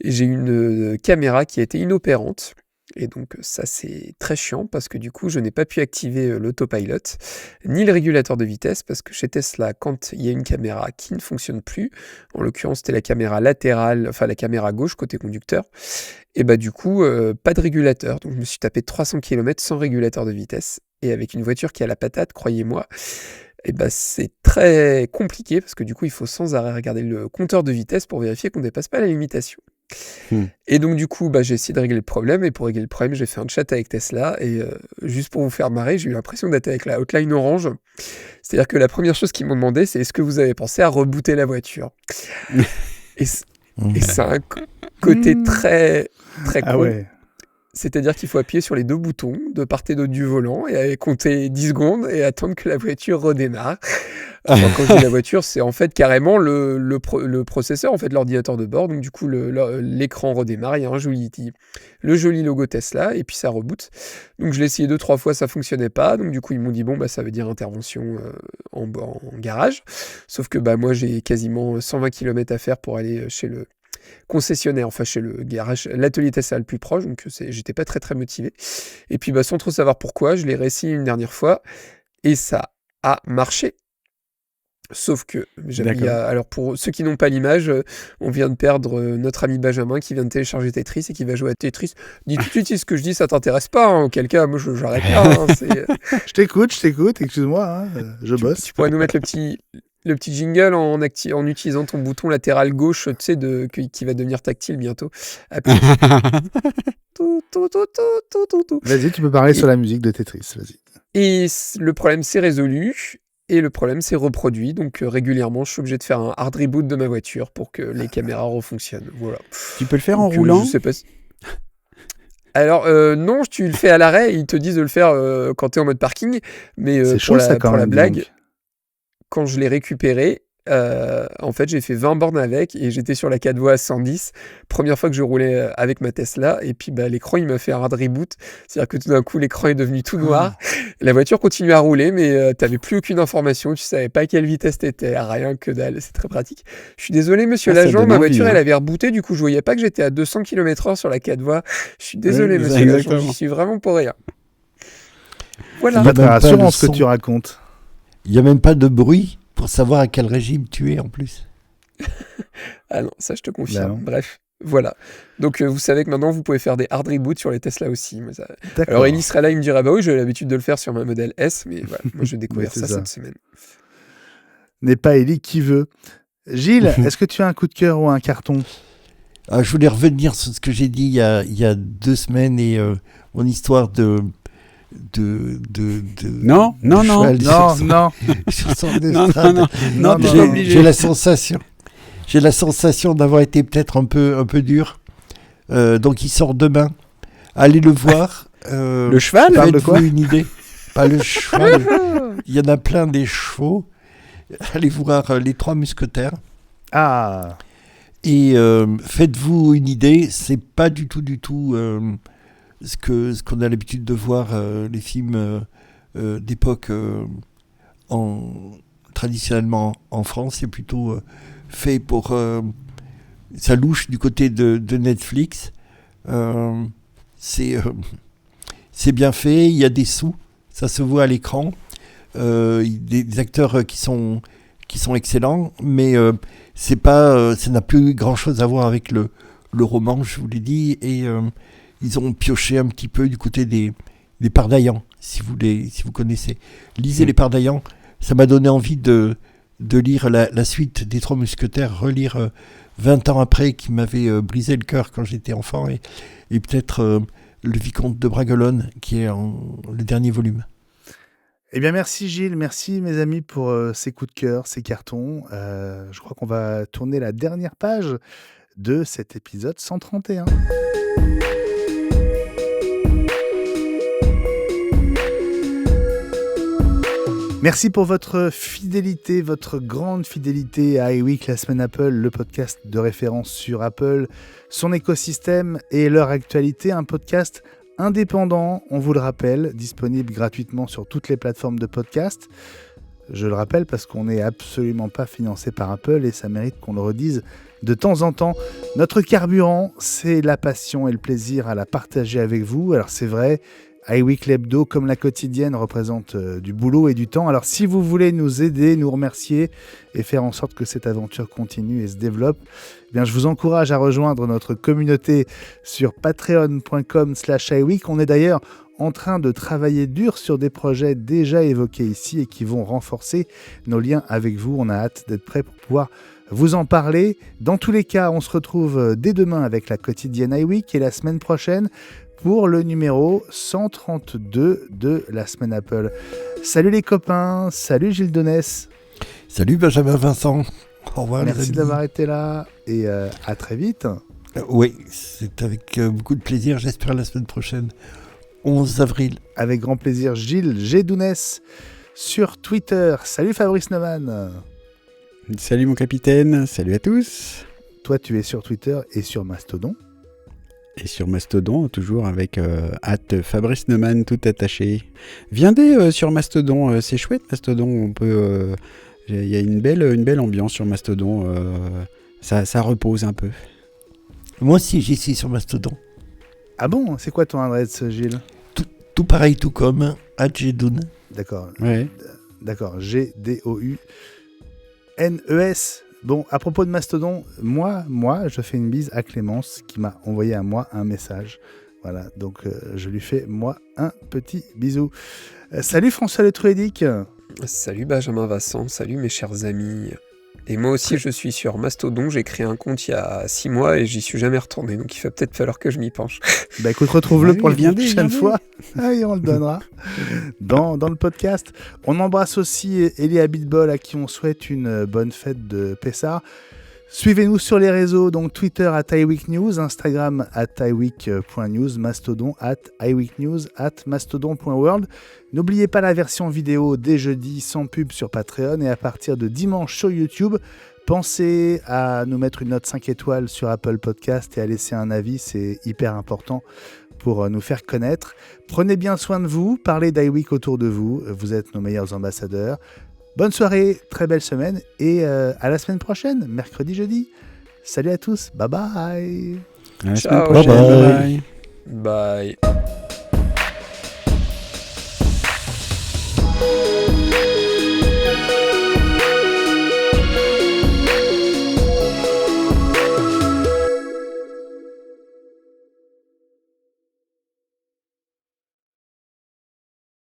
et j'ai une caméra qui a été inopérante. Et donc ça c'est très chiant parce que du coup je n'ai pas pu activer l'autopilot ni le régulateur de vitesse parce que chez Tesla quand il y a une caméra qui ne fonctionne plus, en l'occurrence c'était la caméra latérale, enfin la caméra gauche côté conducteur, et bah du coup pas de régulateur, donc je me suis tapé 300 km sans régulateur de vitesse et avec une voiture qui a la patate, croyez-moi, et bah c'est très compliqué parce que du coup il faut sans arrêt regarder le compteur de vitesse pour vérifier qu'on ne dépasse pas la limitation. Et donc du coup, j'ai essayé de régler le problème, et pour régler le problème, j'ai fait un chat avec Tesla, et juste pour vous faire marrer, j'ai eu l'impression d'être avec la hotline orange. C'est-à-dire que la première chose qu'ils m'ont demandé, c'est est-ce que vous avez pensé à rebooter la voiture? Et ça a un côté très, très con. Ah ouais. C'est-à-dire qu'il faut appuyer sur les deux boutons de part et d'autre du volant et compter 10 secondes et attendre que la voiture redémarre. Enfin, quand je dis la voiture, c'est en fait carrément le processeur, en fait l'ordinateur de bord. Donc du coup, l'écran redémarre, il y a le joli logo Tesla et puis ça reboot. Donc je l'ai essayé 2-3 fois, ça fonctionnait pas. Donc du coup, ils m'ont dit bon, ça veut dire intervention en garage. Sauf que moi, j'ai quasiment 120 km à faire pour aller chez le concessionnaire, enfin chez le garage, l'atelier Tesla le plus proche, donc j'étais pas très très motivé. Et puis sans trop savoir pourquoi, je l'ai réessayé une dernière fois et ça a marché. Sauf que alors pour ceux qui n'ont pas l'image, on vient de perdre notre ami Benjamin qui vient de télécharger Tetris et qui va jouer à Tetris. Dis tout de suite si ce que je dis ça t'intéresse pas, hein. Auquel cas moi j'arrête là. Hein. Je t'écoute, excuse-moi, je bosse. Tu pourrais nous mettre le petit jingle en utilisant ton bouton latéral gauche, tu sais, qui va devenir tactile bientôt. Appuie. Tout. Vas-y, tu peux parler sur la musique de Tetris, vas-y. Et le problème s'est résolu, et le problème s'est reproduit, donc régulièrement je suis obligé de faire un hard reboot de ma voiture pour que les caméras refonctionnent. Voilà. Tu peux le faire en roulant? Je sais pas si... Alors non, tu le fais à l'arrêt, ils te disent de le faire quand tu es en mode parking, mais c'est chaud, ça, quand pour la même, blague, donc. quand je l'ai récupéré, en fait j'ai fait 20 bornes avec et j'étais sur la 4 voies à 110, première fois que je roulais avec ma Tesla, et puis l'écran il m'a fait un hard reboot, c'est-à-dire que tout d'un coup l'écran est devenu tout noir, la voiture continuait à rouler mais t'avais plus aucune information, tu savais pas à quelle vitesse t'étais, rien que dalle, c'est très pratique. Je suis désolé monsieur l'agent, ma voiture elle avait rebooté, du coup je voyais pas que j'étais à 200 km/h sur la 4 voies, je suis désolé monsieur l'agent, j'y suis vraiment pour rien. Voilà. C'est pas très rassurant ce que tu racontes. Il n'y a même pas de bruit pour savoir à quel régime tu es en plus. Ah non, ça je te confirme. Bref, voilà. Donc vous savez que maintenant vous pouvez faire des hard reboots sur les Tesla aussi. Alors Ellie serait là, il me dirait bah oui, j'ai l'habitude de le faire sur ma modèle S, mais voilà, moi j'ai découvert ça cette semaine. N'est pas Ellie qui veut. Gilles, est-ce que tu as un coup de cœur ou un carton? Je voulais revenir sur ce que j'ai dit il y a 2 semaines et mon histoire de non. J'ai la sensation d'avoir été peut-être un peu dur. Donc il sort demain. Allez le voir. Le cheval, faites-vous une idée. Pas le cheval. Il y en a plein des chevaux. Allez voir les 3 mousquetaires. Ah. Et faites-vous une idée. C'est pas du tout ce qu'on a l'habitude de voir, les films d'époque traditionnellement en France. C'est plutôt fait pour... ça louche du côté de Netflix. C'est bien fait, il y a des sous, ça se voit à l'écran. Des acteurs qui sont excellents, mais ça n'a plus grand-chose à voir avec le roman, je vous l'ai dit, et... ils ont pioché un petit peu du côté des Pardaillans, si vous connaissez. Lisez les Pardaillans, ça m'a donné envie de de lire la suite des Trois Mousquetaires, relire 20 ans après, qui m'avait brisé le cœur quand j'étais enfant, et peut-être le Vicomte de Bragelonne, qui est le dernier volume. Eh bien, merci Gilles, merci mes amis pour ces coups de cœur, ces cartons. Je crois qu'on va tourner la dernière page de cet épisode 131. Merci pour votre fidélité, votre grande fidélité à iWeek, la semaine Apple, le podcast de référence sur Apple, son écosystème et leur actualité, un podcast indépendant, on vous le rappelle, disponible gratuitement sur toutes les plateformes de podcast. Je le rappelle parce qu'on n'est absolument pas financé par Apple et ça mérite qu'on le redise de temps en temps. Notre carburant, c'est la passion et le plaisir à la partager avec vous. Alors c'est vrai, iWeek l'hebdo comme la quotidienne représente du boulot et du temps. Alors si vous voulez nous aider, nous remercier et faire en sorte que cette aventure continue et se développe, eh bien, je vous encourage à rejoindre notre communauté sur patreon.com/iWeek. On est d'ailleurs en train de travailler dur sur des projets déjà évoqués ici et qui vont renforcer nos liens avec vous. On a hâte d'être prêts pour pouvoir vous en parler. Dans tous les cas, on se retrouve dès demain avec la quotidienne iWeek et la semaine prochaine pour le numéro 132 de la semaine Apple. Salut les copains, salut Gilles Donès. Salut Benjamin Vincent. Au revoir. Merci d'avoir été là et à très vite. Oui, c'est avec beaucoup de plaisir, j'espère la semaine prochaine. 11 avril. Avec grand plaisir, Gilles G. Donès sur Twitter. Salut Fabrice Neumann. Salut mon capitaine, salut à tous. Toi, tu es sur Twitter et sur Mastodon. Et sur Mastodon, toujours avec @Fabrice Neumann tout attaché. Viendez sur Mastodon, c'est chouette Mastodon. On peut, il y a une belle ambiance sur Mastodon. Ça repose un peu. Moi aussi, j'y suis sur Mastodon. Ah bon, c'est quoi ton adresse, Gilles ? Tout pareil, tout comme @gdoun. D'accord. Ouais. D'accord. GDOUNES. Bon, à propos de Mastodon, moi, je fais une bise à Clémence qui m'a envoyé à moi un message. Voilà, donc je lui fais, moi, un petit bisou. Salut François Le Truédic. Salut Benjamin Vincent, salut mes chers amis. Et moi aussi, je suis sur Mastodon. J'ai créé un compte il y a 6 mois et j'y suis jamais retourné. Donc il va peut-être falloir que je m'y penche. Bah écoute, retrouve-le Oui, pour la viendez, prochaine viendez. fois. Ah, et on le donnera dans le podcast. On embrasse aussi Elia Bitbol à qui on souhaite une bonne fête de Pessah. Suivez-nous sur les réseaux, donc Twitter @iWeekNews, Instagram @iWeek.news, Mastodon @iWeekNews, @mastodon.world. N'oubliez pas la version vidéo dès jeudi sans pub sur Patreon et à partir de dimanche sur YouTube. Pensez à nous mettre une note 5 étoiles sur Apple Podcast et à laisser un avis, c'est hyper important pour nous faire connaître. Prenez bien soin de vous, parlez d'iWeek autour de vous, vous êtes nos meilleurs ambassadeurs. Bonne soirée, très belle semaine et à la semaine prochaine, mercredi, jeudi. Salut à tous, bye bye. À la Ciao. semaine prochaine. Bye bye. Bye.